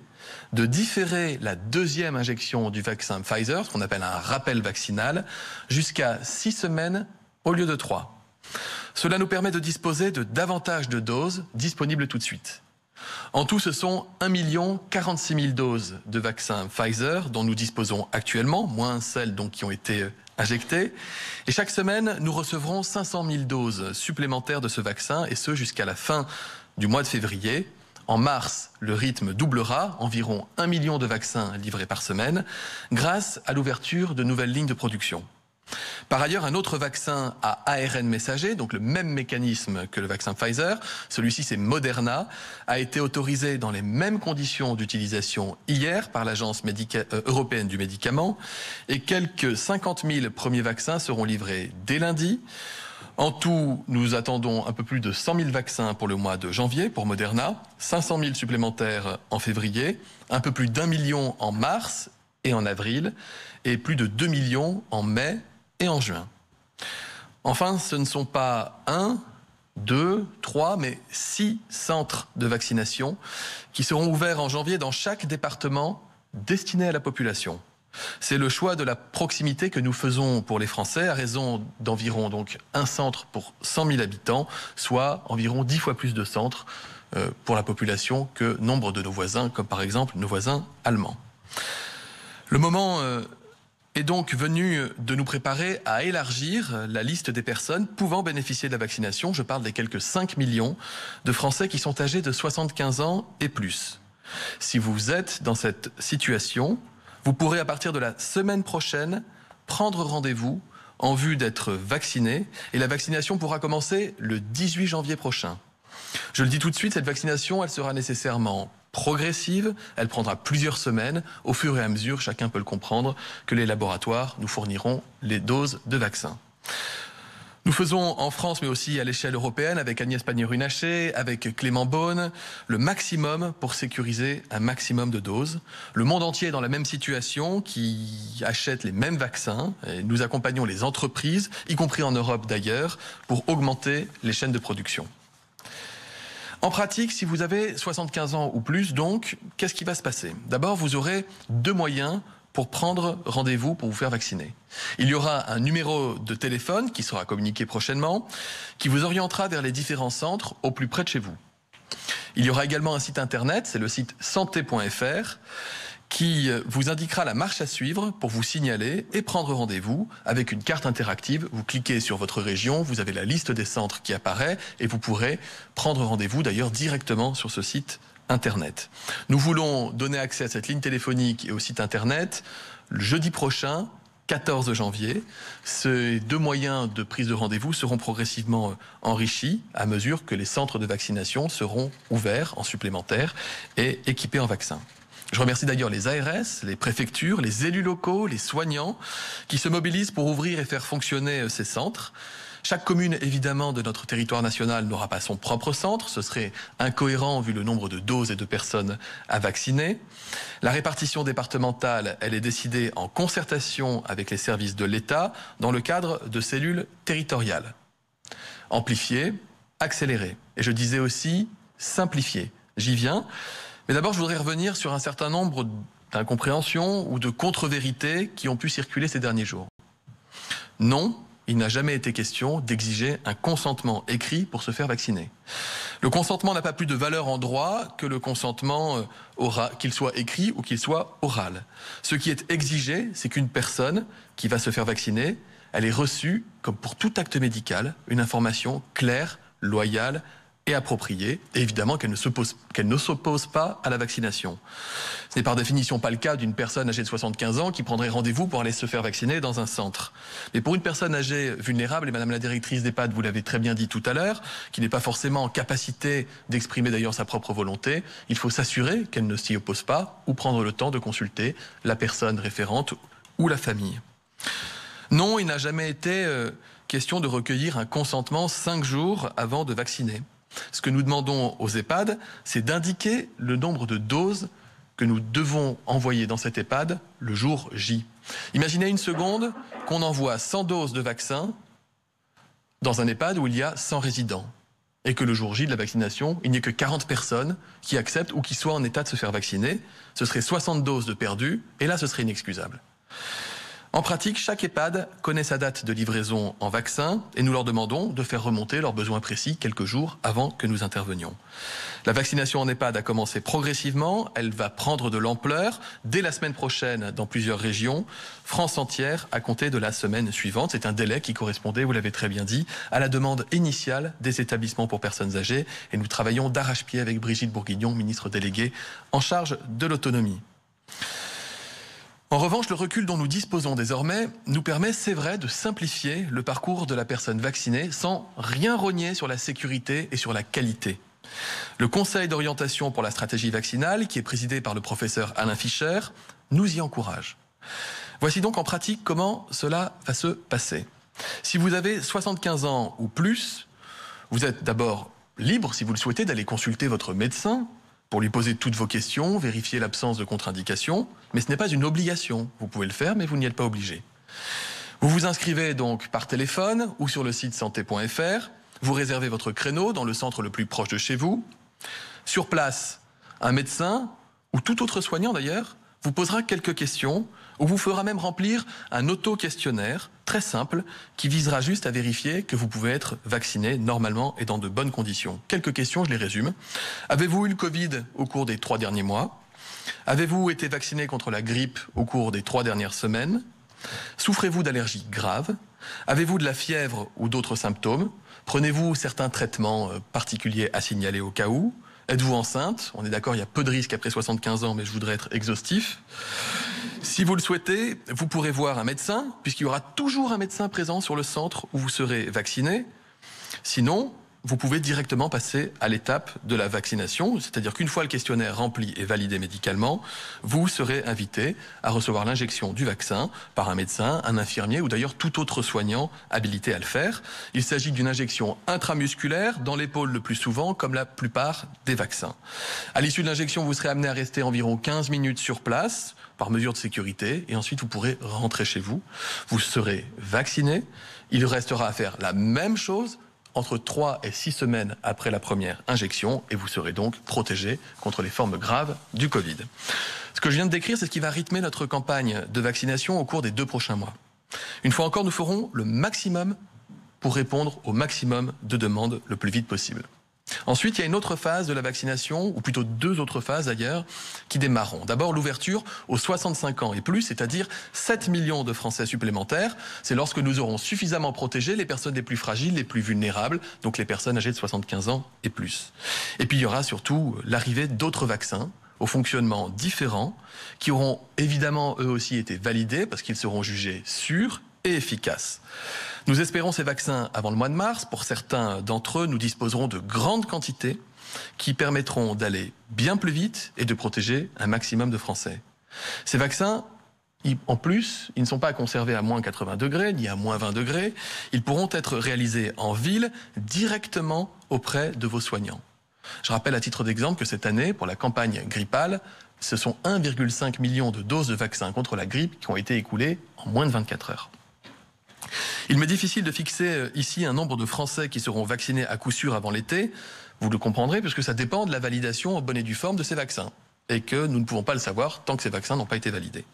de différer la deuxième injection du vaccin Pfizer, ce qu'on appelle un rappel vaccinal, jusqu'à 6 semaines au lieu de 3. Cela nous permet de disposer de davantage de doses disponibles tout de suite. En tout, ce sont 1 046 000 doses de vaccin Pfizer dont nous disposons actuellement, moins celles donc qui ont été injectées. Et chaque semaine, nous recevrons 500 000 doses supplémentaires de ce vaccin, et ce jusqu'à la fin du mois de février. En mars, le rythme doublera, environ 1 million de vaccins livrés par semaine, grâce à l'ouverture de nouvelles lignes de production. Par ailleurs, un autre vaccin à ARN messager, donc le même mécanisme que le vaccin Pfizer, celui-ci c'est Moderna, a été autorisé dans les mêmes conditions d'utilisation hier par l'Agence européenne du médicament, et quelques 50 000 premiers vaccins seront livrés dès lundi. En tout, nous attendons un peu plus de 100 000 vaccins pour le mois de janvier pour Moderna, 500 000 supplémentaires en février, un peu plus d'1 million en mars et en avril, et plus de 2 millions en mai et en juin. Enfin, ce ne sont pas 1, 2, 3, mais 6 centres de vaccination qui seront ouverts en janvier dans chaque département destiné à la population. C'est le choix de la proximité que nous faisons pour les Français, à raison d'environ donc un centre pour 100 000 habitants, soit environ 10 fois plus de centres pour la population que nombre de nos voisins, comme par exemple nos voisins allemands. Le moment est donc venu de nous préparer à élargir la liste des personnes pouvant bénéficier de la vaccination. Je parle des quelques 5 millions de Français qui sont âgés de 75 ans et plus. Si vous êtes dans cette situation, vous pourrez à partir de la semaine prochaine prendre rendez-vous en vue d'être vacciné, et la vaccination pourra commencer le 18 janvier prochain. Je le dis tout de suite, cette vaccination, elle sera nécessairement progressive, elle prendra plusieurs semaines, au fur et à mesure, chacun peut le comprendre, que les laboratoires nous fourniront les doses de vaccins. Nous faisons en France, mais aussi à l'échelle européenne, avec Agnès Pannier-Runacher, avec Clément Beaune, le maximum pour sécuriser un maximum de doses. Le monde entier est dans la même situation, qui achète les mêmes vaccins. Et nous accompagnons les entreprises, y compris en Europe d'ailleurs, pour augmenter les chaînes de production. En pratique, si vous avez 75 ans ou plus, donc, qu'est-ce qui va se passer? D'abord, vous aurez 2 moyens pour prendre rendez-vous pour vous faire vacciner. Il y aura un numéro de téléphone qui sera communiqué prochainement, qui vous orientera vers les différents centres au plus près de chez vous. Il y aura également un site internet, c'est le site santé.fr, qui vous indiquera la marche à suivre pour vous signaler et prendre rendez-vous avec une carte interactive. Vous cliquez sur votre région, vous avez la liste des centres qui apparaît et vous pourrez prendre rendez-vous d'ailleurs directement sur ce site internet. Nous voulons donner accès à cette ligne téléphonique et au site internet le jeudi prochain, 14 janvier. Ces 2 moyens de prise de rendez-vous seront progressivement enrichis à mesure que les centres de vaccination seront ouverts en supplémentaire et équipés en vaccins. Je remercie d'ailleurs les ARS, les préfectures, les élus locaux, les soignants qui se mobilisent pour ouvrir et faire fonctionner ces centres. Chaque commune, évidemment, de notre territoire national n'aura pas son propre centre. Ce serait incohérent vu le nombre de doses et de personnes à vacciner. La répartition départementale, elle est décidée en concertation avec les services de l'État dans le cadre de cellules territoriales. Amplifier, accélérer. Et je disais aussi simplifier. J'y viens. Mais d'abord, je voudrais revenir sur un certain nombre d'incompréhensions ou de contre-vérités qui ont pu circuler ces derniers jours. Non, il n'a jamais été question d'exiger un consentement écrit pour se faire vacciner. Le consentement n'a pas plus de valeur en droit que le consentement qu'il soit écrit ou qu'il soit oral. Ce qui est exigé, c'est qu'une personne qui va se faire vacciner, elle ait reçu, comme pour tout acte médical, une information claire, loyale et appropriée, et évidemment qu'elle ne s'oppose pas à la vaccination. Ce n'est par définition pas le cas d'une personne âgée de 75 ans qui prendrait rendez-vous pour aller se faire vacciner dans un centre. Mais pour une personne âgée vulnérable, et Madame la directrice d'EHPAD vous l'avez très bien dit tout à l'heure, qui n'est pas forcément en capacité d'exprimer d'ailleurs sa propre volonté, il faut s'assurer qu'elle ne s'y oppose pas ou prendre le temps de consulter la personne référente ou la famille. Non, il n'a jamais été question de recueillir un consentement 5 jours avant de vacciner. Ce que nous demandons aux EHPAD, c'est d'indiquer le nombre de doses que nous devons envoyer dans cet EHPAD le jour J. Imaginez une seconde qu'on envoie 100 doses de vaccin dans un EHPAD où il y a 100 résidents et que le jour J de la vaccination, il n'y ait que 40 personnes qui acceptent ou qui soient en état de se faire vacciner. Ce serait 60 doses de perdues et là, ce serait inexcusable. En pratique, chaque EHPAD connaît sa date de livraison en vaccin et nous leur demandons de faire remonter leurs besoins précis quelques jours avant que nous intervenions. La vaccination en EHPAD a commencé progressivement, elle va prendre de l'ampleur dès la semaine prochaine dans plusieurs régions, France entière à compter de la semaine suivante. C'est un délai qui correspondait, vous l'avez très bien dit, à la demande initiale des établissements pour personnes âgées et nous travaillons d'arrache-pied avec Brigitte Bourguignon, ministre déléguée en charge de l'autonomie. En revanche, le recul dont nous disposons désormais nous permet, c'est vrai, de simplifier le parcours de la personne vaccinée sans rien rogner sur la sécurité et sur la qualité. Le Conseil d'orientation pour la stratégie vaccinale, qui est présidé par le professeur Alain Fischer, nous y encourage. Voici donc en pratique comment cela va se passer. Si vous avez 75 ans ou plus, vous êtes d'abord libre, si vous le souhaitez, d'aller consulter votre médecin pour lui poser toutes vos questions, vérifier l'absence de contre-indication, mais ce n'est pas une obligation. Vous pouvez le faire, mais vous n'y êtes pas obligé. Vous vous inscrivez donc par téléphone ou sur le site santé.fr, vous réservez votre créneau dans le centre le plus proche de chez vous. Sur place, un médecin, ou tout autre soignant d'ailleurs, vous posera quelques questions ou vous fera même remplir un auto-questionnaire très simple qui visera juste à vérifier que vous pouvez être vacciné normalement et dans de bonnes conditions. Quelques questions, je les résume. Avez-vous eu le Covid au cours des 3 derniers mois? Avez-vous été vacciné contre la grippe au cours des 3 dernières semaines? Souffrez-vous d'allergies graves? Avez-vous de la fièvre ou d'autres symptômes? Prenez-vous certains traitements particuliers à signaler au cas où? Êtes-vous enceinte? On est d'accord, il y a peu de risques après 75 ans, mais je voudrais être exhaustif. Si vous le souhaitez, vous pourrez voir un médecin, puisqu'il y aura toujours un médecin présent sur le centre où vous serez vacciné. Sinon, vous pouvez directement passer à l'étape de la vaccination, c'est-à-dire qu'une fois le questionnaire rempli et validé médicalement, vous serez invité à recevoir l'injection du vaccin par un médecin, un infirmier ou d'ailleurs tout autre soignant habilité à le faire. Il s'agit d'une injection intramusculaire dans l'épaule le plus souvent, comme la plupart des vaccins. À l'issue de l'injection, vous serez amené à rester environ 15 minutes sur place, par mesure de sécurité, et ensuite vous pourrez rentrer chez vous. Vous serez vacciné, il restera à faire la même chose entre 3 et 6 semaines après la première injection et vous serez donc protégé contre les formes graves du Covid. Ce que je viens de décrire, c'est ce qui va rythmer notre campagne de vaccination au cours des 2 prochains mois. Une fois encore, nous ferons le maximum pour répondre au maximum de demandes le plus vite possible. Ensuite, il y a une autre phase de la vaccination, ou plutôt 2 autres phases d'ailleurs, qui démarreront. D'abord, l'ouverture aux 65 ans et plus, c'est-à-dire 7 millions de Français supplémentaires. C'est lorsque nous aurons suffisamment protégé les personnes les plus fragiles, les plus vulnérables, donc les personnes âgées de 75 ans et plus. Et puis, il y aura surtout l'arrivée d'autres vaccins au fonctionnement différent, qui auront évidemment eux aussi été validés parce qu'ils seront jugés sûrs et efficaces. Nous espérons ces vaccins avant le mois de mars. Pour certains d'entre eux, nous disposerons de grandes quantités qui permettront d'aller bien plus vite et de protéger un maximum de Français. Ces vaccins, en plus, ils ne sont pas conservés à moins 80 degrés ni à moins 20 degrés. Ils pourront être réalisés en ville directement auprès de vos soignants. Je rappelle à titre d'exemple que cette année, pour la campagne grippale, ce sont 1,5 million de doses de vaccins contre la grippe qui ont été écoulées en moins de 24 heures. Il m'est difficile de fixer ici un nombre de Français qui seront vaccinés à coup sûr avant l'été. Vous le comprendrez, puisque ça dépend de la validation en bonne et due forme de ces vaccins. Et que nous ne pouvons pas le savoir tant que ces vaccins n'ont pas été validés.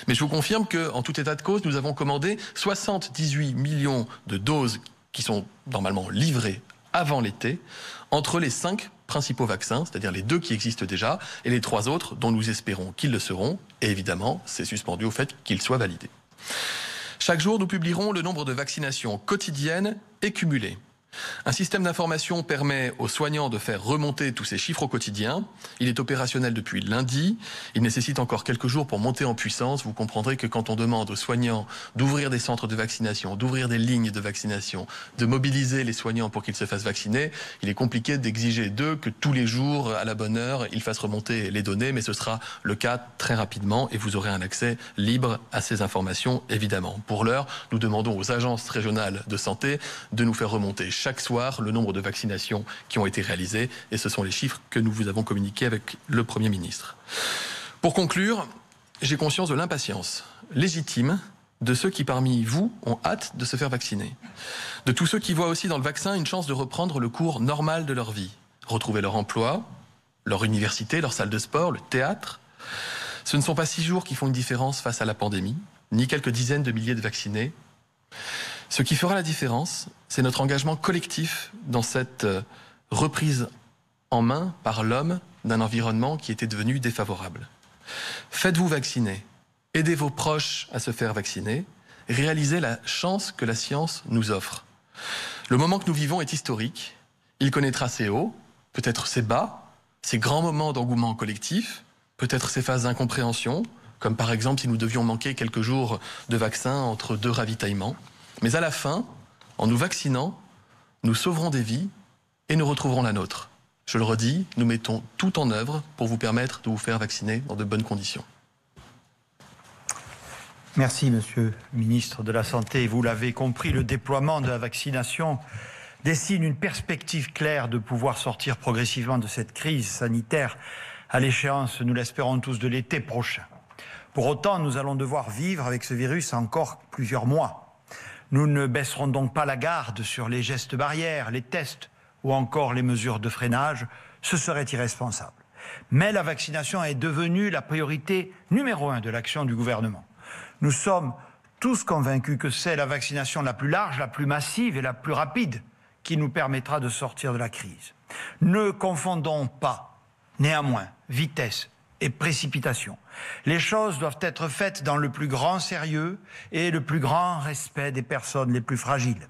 Mais je vous confirme qu'en tout état de cause, nous avons commandé 78 millions de doses qui sont normalement livrées avant l'été, entre les 5 principaux vaccins, c'est-à-dire les 2 qui existent déjà, et les 3 autres dont nous espérons qu'ils le seront. Et évidemment, c'est suspendu au fait qu'ils soient validés. Chaque jour, nous publierons le nombre de vaccinations quotidiennes et cumulées. Un système d'information permet aux soignants de faire remonter tous ces chiffres au quotidien. Il est opérationnel depuis lundi. Il nécessite encore quelques jours pour monter en puissance. Vous comprendrez que quand on demande aux soignants d'ouvrir des centres de vaccination, d'ouvrir des lignes de vaccination, de mobiliser les soignants pour qu'ils se fassent vacciner, il est compliqué d'exiger d'eux que tous les jours, à la bonne heure, ils fassent remonter les données. Mais ce sera le cas très rapidement et vous aurez un accès libre à ces informations, évidemment. Pour l'heure, nous demandons aux agences régionales de santé de nous faire remonter chaque soir le nombre de vaccinations qui ont été réalisées et ce sont les chiffres que nous vous avons communiqués avec le Premier ministre. Pour conclure, j'ai conscience de l'impatience légitime de ceux qui parmi vous ont hâte de se faire vacciner, de tous ceux qui voient aussi dans le vaccin une chance de reprendre le cours normal de leur vie, retrouver leur emploi, leur université, leur salle de sport, le théâtre. Ce ne sont pas 6 jours qui font une différence face à la pandémie, ni quelques dizaines de milliers de vaccinés. Ce qui fera la différence, c'est notre engagement collectif dans cette reprise en main par l'homme d'un environnement qui était devenu défavorable. Faites-vous vacciner, aidez vos proches à se faire vacciner, réalisez la chance que la science nous offre. Le moment que nous vivons est historique, il connaîtra ses hauts, peut-être ses bas, ses grands moments d'engouement collectif, peut-être ses phases d'incompréhension, comme par exemple si nous devions manquer quelques jours de vaccin entre 2 ravitaillements. Mais à la fin, en nous vaccinant, nous sauverons des vies et nous retrouverons la nôtre. Je le redis, nous mettons tout en œuvre pour vous permettre de vous faire vacciner dans de bonnes conditions. Merci, Monsieur le Ministre de la Santé. Vous l'avez compris, le déploiement de la vaccination dessine une perspective claire de pouvoir sortir progressivement de cette crise sanitaire à l'échéance, nous l'espérons tous, de l'été prochain. Pour autant, nous allons devoir vivre avec ce virus encore plusieurs mois. Nous ne baisserons donc pas la garde sur les gestes barrières, les tests ou encore les mesures de freinage. Ce serait irresponsable. Mais la vaccination est devenue la priorité numéro 1 de l'action du gouvernement. Nous sommes tous convaincus que c'est la vaccination la plus large, la plus massive et la plus rapide qui nous permettra de sortir de la crise. Ne confondons pas, néanmoins, vitesse et précipitation. Les choses doivent être faites dans le plus grand sérieux et le plus grand respect des personnes les plus fragiles.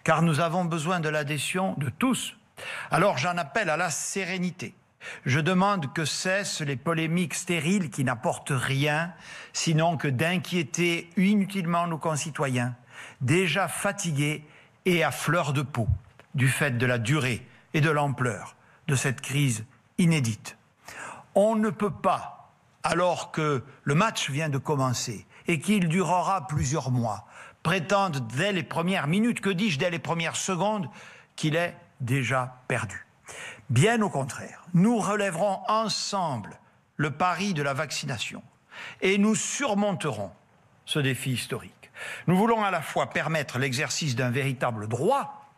Car nous avons besoin de l'adhésion de tous. Alors j'en appelle à la sérénité. Je demande que cessent les polémiques stériles qui n'apportent rien, sinon que d'inquiéter inutilement nos concitoyens, déjà fatigués et à fleur de peau, du fait de la durée et de l'ampleur de cette crise inédite. On ne peut pas, alors que le match vient de commencer et qu'il durera plusieurs mois, prétendre dès les premières minutes, que dis-je, dès les premières secondes, qu'il est déjà perdu. Bien au contraire, nous relèverons ensemble le pari de la vaccination et nous surmonterons ce défi historique. Nous voulons à la fois permettre l'exercice d'un véritable droit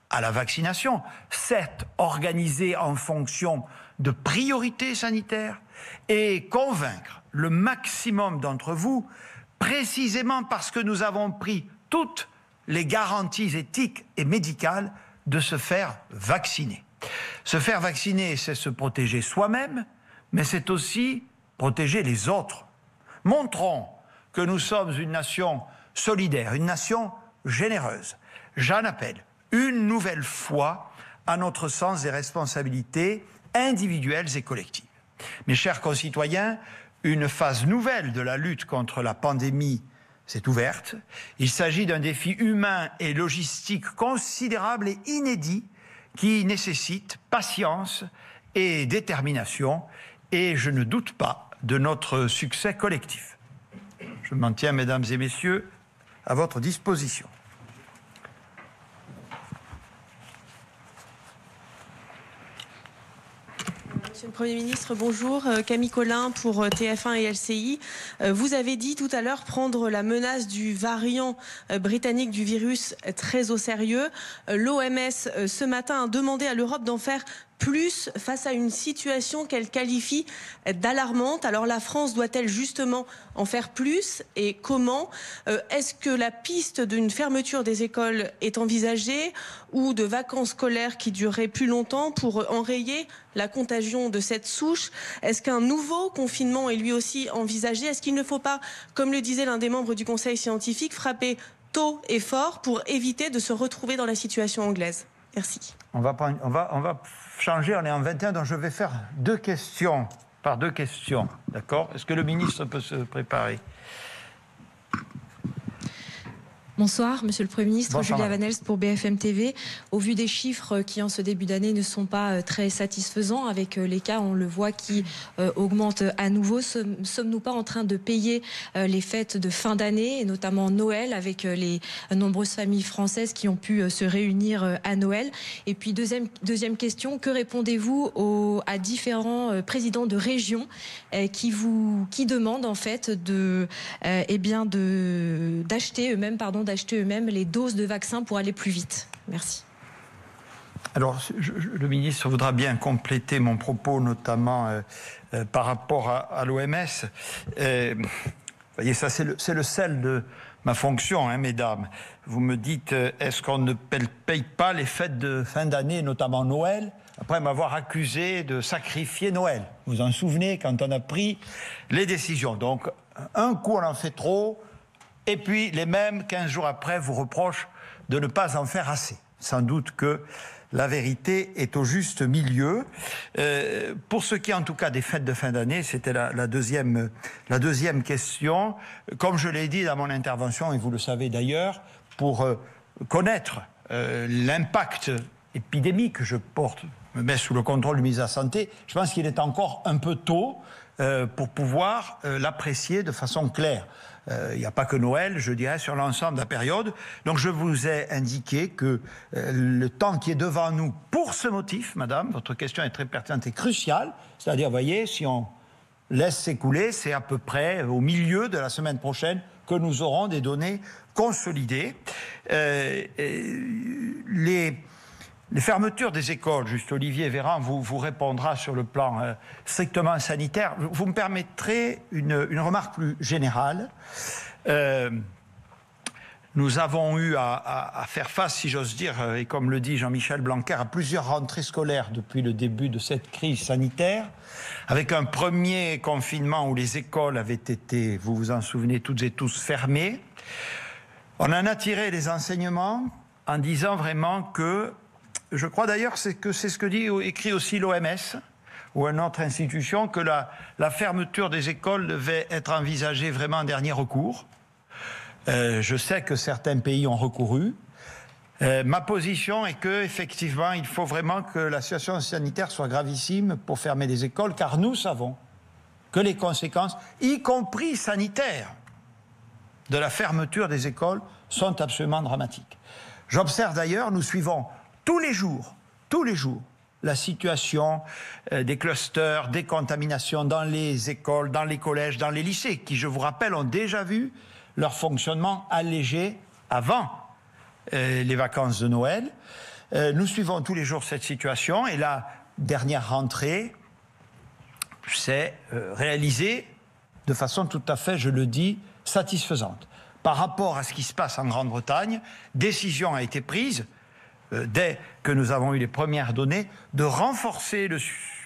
à la vaccination, certes organisé en fonction de priorités sanitaires, et convaincre le maximum d'entre vous, précisément parce que nous avons pris toutes les garanties éthiques et médicales de se faire vacciner. Se faire vacciner, c'est se protéger soi-même, mais c'est aussi protéger les autres. Montrons que nous sommes une nation solidaire, une nation généreuse. J'en appelle une nouvelle fois à notre sens des responsabilités individuelles et collectives. Mes chers concitoyens, une phase nouvelle de la lutte contre la pandémie s'est ouverte. Il s'agit d'un défi humain et logistique considérable et inédit qui nécessite patience et détermination, et je ne doute pas de notre succès collectif. Je m'en tiens, mesdames et messieurs, à votre disposition. Monsieur le Premier ministre, bonjour. Camille Collin pour TF1 et LCI. Vous avez dit tout à l'heure prendre la menace du variant britannique du virus très au sérieux. L'OMS, ce matin, a demandé à l'Europe d'en faire plus face à une situation qu'elle qualifie d'alarmante. Alors la France doit-elle justement en faire plus et comment? Est-ce que la piste d'une fermeture des écoles est envisagée ou de vacances scolaires qui dureraient plus longtemps pour enrayer la contagion de cette souche? Est-ce qu'un nouveau confinement est lui aussi envisagé? Est-ce qu'il ne faut pas, comme le disait l'un des membres du Conseil scientifique, frapper tôt et fort pour éviter de se retrouver dans la situation anglaise? Merci. On va changer, on est en 21, donc je vais faire 2 questions, par 2 questions, d'accord? Est-ce que le ministre peut se préparer? Bonsoir, Monsieur le Premier ministre. Bonsoir, Julia Van Elst pour BFM TV. Au vu des chiffres qui, en ce début d'année, ne sont pas très satisfaisants, avec les cas, on le voit, qui augmentent à nouveau, sommes-nous pas en train de payer les fêtes de fin d'année, et notamment Noël, avec les nombreuses familles françaises qui ont pu se réunir à Noël? Et puis, deuxième question, que répondez-vous à différents présidents de régions qui demandent en fait d'acheter eux-mêmes les doses de vaccins pour aller plus vite? Merci. Alors, le ministre voudra bien compléter mon propos, notamment par rapport à l'OMS. Vous voyez, ça, c'est le sel de ma fonction, hein, mesdames. Vous me dites, est-ce qu'on ne paye pas les fêtes de fin d'année, notamment Noël, après m'avoir accusé de sacrifier Noël? Vous vous en souvenez, quand on a pris les décisions. Donc, un coup, on en fait trop, et puis les mêmes, 15 jours après, vous reprochent de ne pas en faire assez. Sans doute que la vérité est au juste milieu. Pour ce qui est en tout cas des fêtes de fin d'année, c'était la deuxième question. Comme je l'ai dit dans mon intervention, et vous le savez d'ailleurs, pour connaître l'impact épidémique, je me mets sous le contrôle du ministre de la Santé, je pense qu'il est encore un peu tôt pour pouvoir l'apprécier de façon claire. Il n'y a pas que Noël, je dirais, sur l'ensemble de la période. Donc je vous ai indiqué que le temps qui est devant nous, pour ce motif, madame, votre question est très pertinente et cruciale, c'est-à-dire, vous voyez, si on laisse s'écouler, c'est à peu près au milieu de la semaine prochaine que nous aurons des données consolidées. Les fermetures des écoles, juste Olivier Véran vous répondra sur le plan strictement sanitaire. Vous me permettrez une remarque plus générale. Nous avons eu à faire face, si j'ose dire, et comme le dit Jean-Michel Blanquer, à plusieurs rentrées scolaires depuis le début de cette crise sanitaire, avec un premier confinement où les écoles avaient été, vous vous en souvenez toutes et tous, fermées. On en a tiré des enseignements en disant vraiment que, je crois d'ailleurs que c'est ce que écrit aussi l'OMS ou une autre institution, que la fermeture des écoles devait être envisagée vraiment en dernier recours. Je sais que certains pays ont recouru. Ma position est qu'effectivement, il faut vraiment que la situation sanitaire soit gravissime pour fermer les écoles, car nous savons que les conséquences, y compris sanitaires, de la fermeture des écoles sont absolument dramatiques. J'observe d'ailleurs, nous suivons tous les jours, la situation des clusters, des contaminations dans les écoles, dans les collèges, dans les lycées, qui, je vous rappelle, ont déjà vu leur fonctionnement allégé avant les vacances de Noël. Nous suivons tous les jours cette situation et la dernière rentrée s'est réalisée de façon tout à fait, je le dis, satisfaisante. Par rapport à ce qui se passe en Grande-Bretagne, décision a été prise dès que nous avons eu les premières données, de renforcer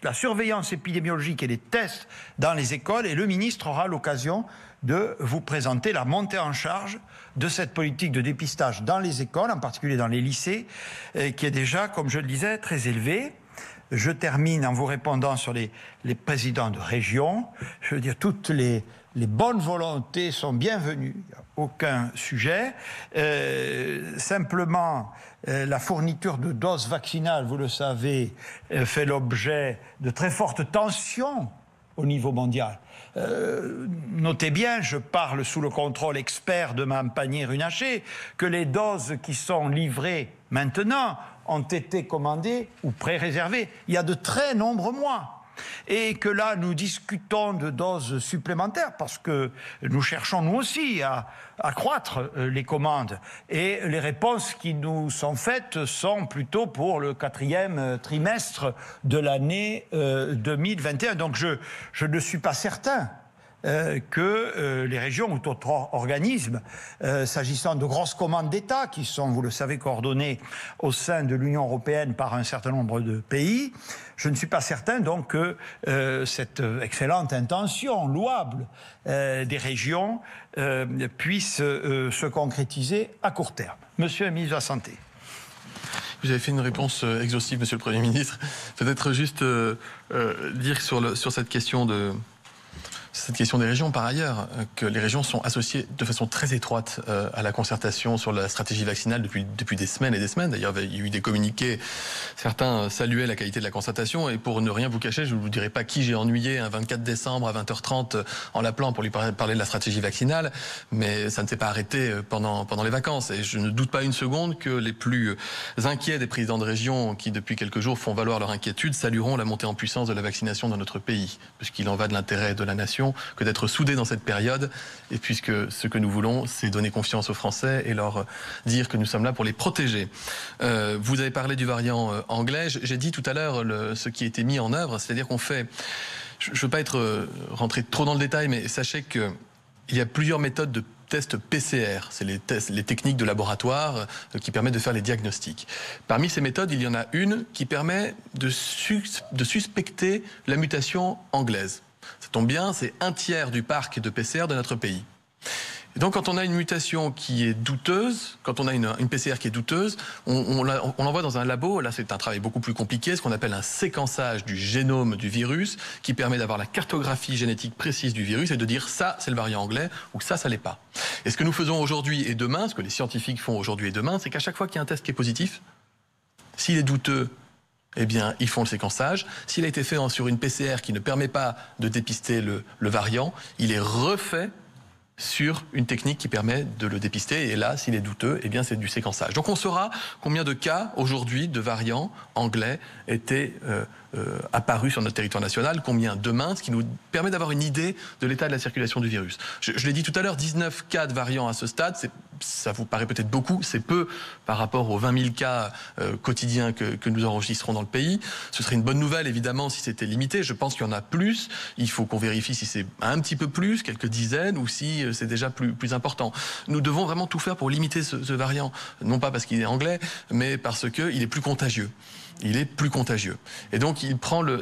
la surveillance épidémiologique et les tests dans les écoles, et le ministre aura l'occasion de vous présenter la montée en charge de cette politique de dépistage dans les écoles, en particulier dans les lycées, qui est déjà, comme je le disais, très élevée. Je termine en vous répondant sur les présidents de région. Je veux dire, toutes les bonnes volontés sont bienvenues, il n'y a aucun sujet. Simplement, la fourniture de doses vaccinales, vous le savez, fait l'objet de très fortes tensions au niveau mondial. Notez bien, je parle sous le contrôle expert de Mme Pannier-Runacher, que les doses qui sont livrées maintenant ont été commandées ou pré-réservées il y a de très nombreux mois. Et que là, nous discutons de doses supplémentaires parce que nous cherchons, nous aussi, à accroître les commandes. Et les réponses qui nous sont faites sont plutôt pour le 4e trimestre de l'année 2021. Donc je ne suis pas certain que les régions ou d'autres organismes, s'agissant de grosses commandes d'État, qui sont, vous le savez, coordonnées au sein de l'Union européenne par un certain nombre de pays, je ne suis pas certain donc que cette excellente intention, louable, des régions puisse se concrétiser à court terme. Monsieur le ministre de la Santé. Vous avez fait une réponse exhaustive, Monsieur le Premier ministre. Peut-être juste dire sur cette question des régions, par ailleurs, que les régions sont associées de façon très étroite à la concertation sur la stratégie vaccinale depuis des semaines et des semaines. D'ailleurs, il y a eu des communiqués. Certains saluaient la qualité de la concertation. Et pour ne rien vous cacher, je ne vous dirai pas qui j'ai ennuyé un 24 décembre à 20h30 en l'appelant pour lui parler de la stratégie vaccinale. Mais ça ne s'est pas arrêté pendant les vacances. Et je ne doute pas une seconde que les plus inquiets des présidents de région qui, depuis quelques jours, font valoir leur inquiétude, salueront la montée en puissance de la vaccination dans notre pays. Puisqu'il en va de l'intérêt de la nation que d'être soudés dans cette période, et puisque ce que nous voulons, c'est donner confiance aux Français et leur dire que nous sommes là pour les protéger. Vous avez parlé du variant anglais. J'ai dit tout à l'heure ce qui a été mis en œuvre, c'est-à-dire qu'on fait... Je ne veux pas rentrer trop dans le détail, mais sachez qu'il y a plusieurs méthodes de tests PCR, c'est les techniques de laboratoire qui permettent de faire les diagnostics. Parmi ces méthodes, il y en a une qui permet de suspecter la mutation anglaise. Ça tombe bien, c'est 1/3 du parc de PCR de notre pays. Et donc quand on a une mutation qui est douteuse, quand on a une PCR qui est douteuse, on l'envoie dans un labo. Là, c'est un travail beaucoup plus compliqué, ce qu'on appelle un séquençage du génome du virus, qui permet d'avoir la cartographie génétique précise du virus et de dire ça, c'est le variant anglais, ou ça l'est pas. Et ce que nous faisons aujourd'hui et demain, ce que les scientifiques font aujourd'hui et demain, c'est qu'à chaque fois qu'il y a un test qui est positif, s'il est douteux, eh bien, ils font le séquençage. S'il a été fait sur une PCR qui ne permet pas de dépister le variant, il est refait sur une technique qui permet de le dépister. Et là, s'il est douteux, eh bien, c'est du séquençage. Donc, on saura combien de cas, aujourd'hui, de variants anglais étaient apparus sur notre territoire national, combien demain, ce qui nous permet d'avoir une idée de l'état de la circulation du virus. Je l'ai dit tout à l'heure, 19 cas de variants à ce stade, ça vous paraît peut-être beaucoup, c'est peu par rapport aux 20 000 cas quotidiens que nous enregistrons dans le pays. Ce serait une bonne nouvelle, évidemment, si c'était limité. Je pense qu'il y en a plus. Il faut qu'on vérifie si c'est un petit peu plus, quelques dizaines, ou si c'est déjà plus important. Nous devons vraiment tout faire pour limiter ce variant. Non pas parce qu'il est anglais, mais parce qu'il est plus contagieux. Il est plus contagieux. Et donc,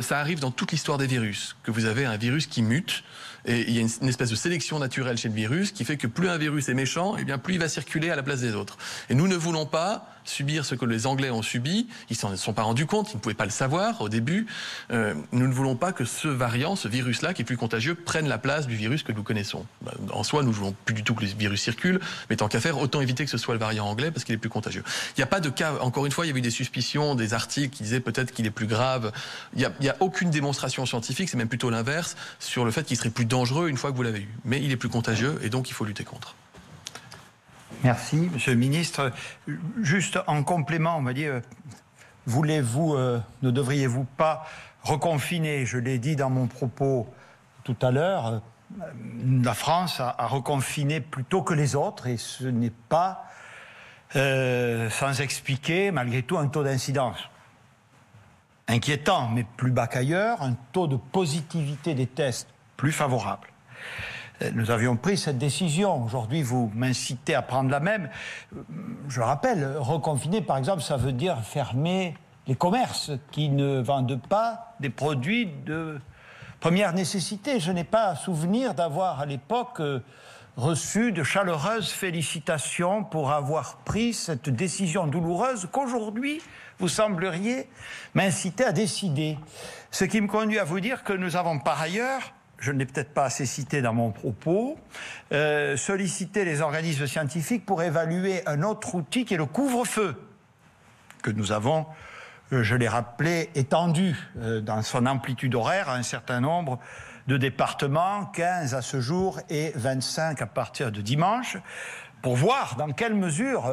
ça arrive dans toute l'histoire des virus, que vous avez un virus qui mute, et il y a une espèce de sélection naturelle chez le virus qui fait que plus un virus est méchant, eh bien plus il va circuler à la place des autres. Et nous ne voulons pas subir ce que les Anglais ont subi. Ils s'en sont pas rendus compte, ils ne pouvaient pas le savoir au début. Nous ne voulons pas que ce variant, ce virus-là, qui est plus contagieux, prenne la place du virus que nous connaissons. En soi, nous ne voulons plus du tout que les virus circulent, mais tant qu'à faire, autant éviter que ce soit le variant anglais parce qu'il est plus contagieux. Il n'y a pas de cas, encore une fois, il y a eu des suspicions, des articles qui disaient peut-être qu'il est plus grave. Il n'y a aucune démonstration scientifique, c'est même plutôt l'inverse, sur le fait qu'il serait plus dangereux une fois que vous l'avez eu. Mais il est plus contagieux et donc il faut lutter contre. Merci, Monsieur le Ministre. Juste en complément, on va dire, ne devriez-vous pas reconfiner? Je l'ai dit dans mon propos tout à l'heure, la France a reconfiné plus tôt que les autres et ce n'est pas sans expliquer, malgré tout, un taux d'incidence inquiétant, mais plus bas qu'ailleurs, un taux de positivité des tests plus favorable. Nous avions pris cette décision. Aujourd'hui, vous m'incitez à prendre la même. Je rappelle, reconfiner, par exemple, ça veut dire fermer les commerces qui ne vendent pas des produits de première nécessité. Je n'ai pas souvenir d'avoir, à l'époque, reçu de chaleureuses félicitations pour avoir pris cette décision douloureuse qu'aujourd'hui, vous sembleriez m'inciter à décider. Ce qui me conduit à vous dire que nous avons par ailleurs, je ne l'ai peut-être pas assez cité dans mon propos, solliciter les organismes scientifiques pour évaluer un autre outil qui est le couvre-feu, que nous avons, je l'ai rappelé, étendu dans son amplitude horaire à un certain nombre de départements, 15 à ce jour et 25 à partir de dimanche, pour voir dans quelle mesure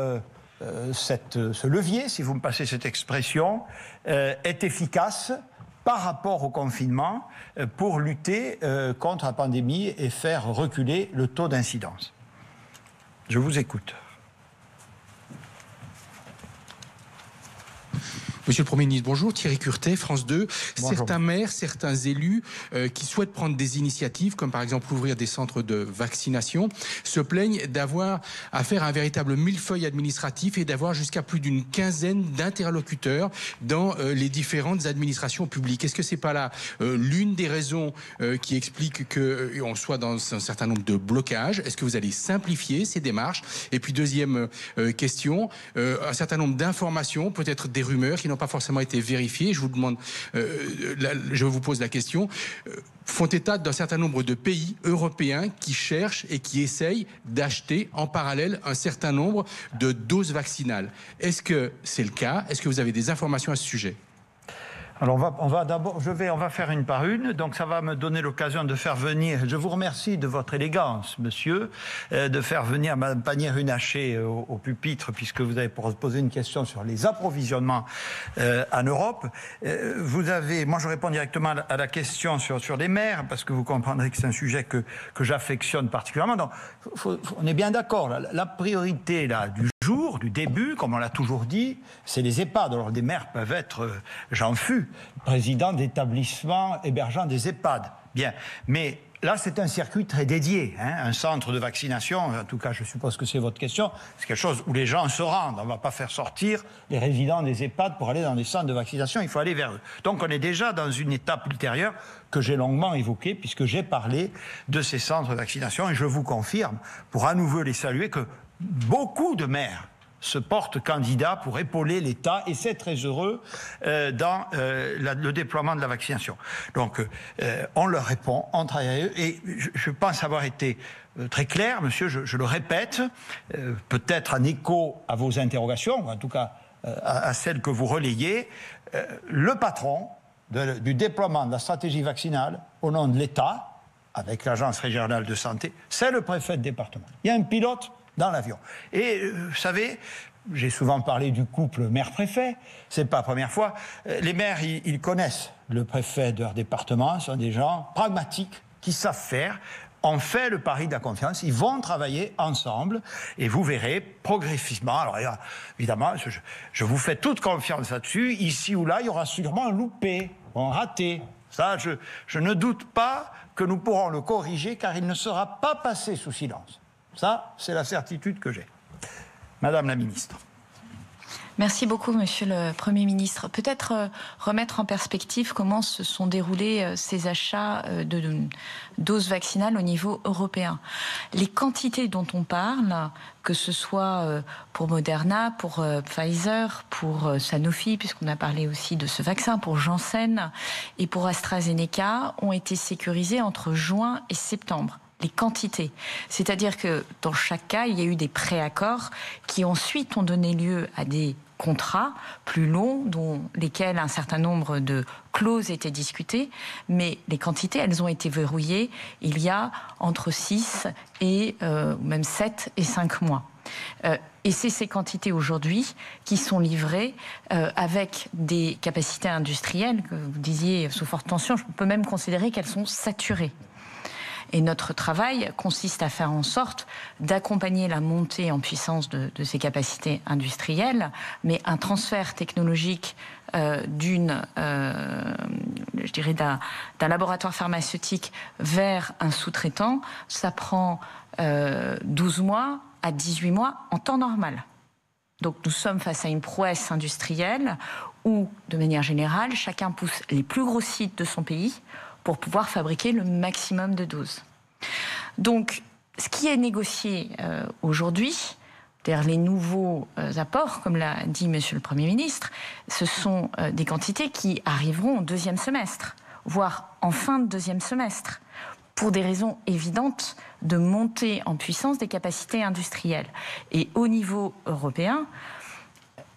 ce levier, si vous me passez cette expression, est efficace par rapport au confinement pour lutter contre la pandémie et faire reculer le taux d'incidence. Je vous écoute. Monsieur le Premier ministre, bonjour. Thierry Curtet, France 2. Bonjour. Certains maires, certains élus qui souhaitent prendre des initiatives, comme par exemple ouvrir des centres de vaccination, se plaignent d'avoir à faire un véritable millefeuille administratif et d'avoir jusqu'à plus d'une quinzaine d'interlocuteurs dans les différentes administrations publiques. Est-ce que c'est pas là l'une des raisons qui explique qu'on soit dans un certain nombre de blocages? Est-ce que vous allez simplifier ces démarches? Et puis deuxième question, un certain nombre d'informations, peut-être des rumeurs qui n'ont pas forcément été vérifiées. Je vous demande, je vous pose la question, font état d'un certain nombre de pays européens qui cherchent et qui essayent d'acheter en parallèle un certain nombre de doses vaccinales. Est-ce que c'est le cas? Est-ce que vous avez des informations à ce sujet? Alors on va d'abord, on va faire une par une, donc ça va me donner l'occasion de faire venir, je vous remercie de votre élégance, monsieur, de faire venir Mme Pannier-Runacher au pupitre, puisque vous avez posé une question sur les approvisionnements en Europe. Moi je réponds directement à la question sur les maires, parce que vous comprendrez que c'est un sujet que j'affectionne particulièrement. Donc on est bien d'accord, la priorité là, du début, comme on l'a toujours dit, c'est les EHPAD. Alors des maires peuvent être, j'en fus, président d'établissements hébergeant des EHPAD. Bien, mais là c'est un circuit très dédié, un centre de vaccination, en tout cas je suppose que c'est votre question, c'est quelque chose où les gens se rendent. On ne va pas faire sortir les résidents des EHPAD pour aller dans des centres de vaccination, il faut aller vers eux. Donc on est déjà dans une étape ultérieure que j'ai longuement évoquée, puisque j'ai parlé de ces centres de vaccination, et je vous confirme, pour à nouveau les saluer, que beaucoup de maires se portent candidats pour épauler l'État, et c'est très heureux dans le déploiement de la vaccination. Donc on leur répond, on travaille avec eux, et je pense avoir été très clair, monsieur, je le répète, peut-être en écho à vos interrogations, ou en tout cas à celles que vous relayez, le patron du déploiement de la stratégie vaccinale au nom de l'État, avec l'Agence régionale de santé, c'est le préfet de département. Il y a un pilote dans l'avion. Et vous savez, j'ai souvent parlé du couple maire-préfet, c'est pas la première fois. Les maires, ils connaissent le préfet de leur département, ce sont des gens pragmatiques qui savent faire. On fait le pari de la confiance, ils vont travailler ensemble et vous verrez progressivement. Alors évidemment, je vous fais toute confiance là-dessus. Ici ou là, il y aura sûrement un loupé, un raté. Ça, je ne doute pas que nous pourrons le corriger, car il ne sera pas passé sous silence. Ça, c'est la certitude que j'ai. Madame la ministre. Merci beaucoup, Monsieur le Premier ministre. Peut-être remettre en perspective comment se sont déroulés ces achats de doses vaccinales au niveau européen. Les quantités dont on parle, que ce soit pour Moderna, pour Pfizer, pour Sanofi, puisqu'on a parlé aussi de ce vaccin, pour Janssen et pour AstraZeneca, ont été sécurisées entre juin et septembre. Les quantités. C'est-à-dire que dans chaque cas, il y a eu des préaccords qui ensuite ont donné lieu à des contrats plus longs, dont lesquels un certain nombre de clauses étaient discutées, mais les quantités, elles ont été verrouillées il y a entre 6 et même 7 et 5 mois. Et c'est ces quantités aujourd'hui qui sont livrées avec des capacités industrielles, que vous disiez sous forte tension, je peux même considérer qu'elles sont saturées. Et notre travail consiste à faire en sorte d'accompagner la montée en puissance de ces capacités industrielles, mais un transfert technologique d'un laboratoire pharmaceutique vers un sous-traitant, ça prend 12 mois à 18 mois en temps normal. Donc nous sommes face à une prouesse industrielle où, de manière générale, chacun pousse les plus gros sites de son pays pour pouvoir fabriquer le maximum de doses. Donc, ce qui est négocié aujourd'hui, c'est-à-dire les nouveaux apports, comme l'a dit Monsieur le Premier ministre, ce sont des quantités qui arriveront au deuxième semestre, voire en fin de deuxième semestre, pour des raisons évidentes de montée en puissance des capacités industrielles. Et au niveau européen,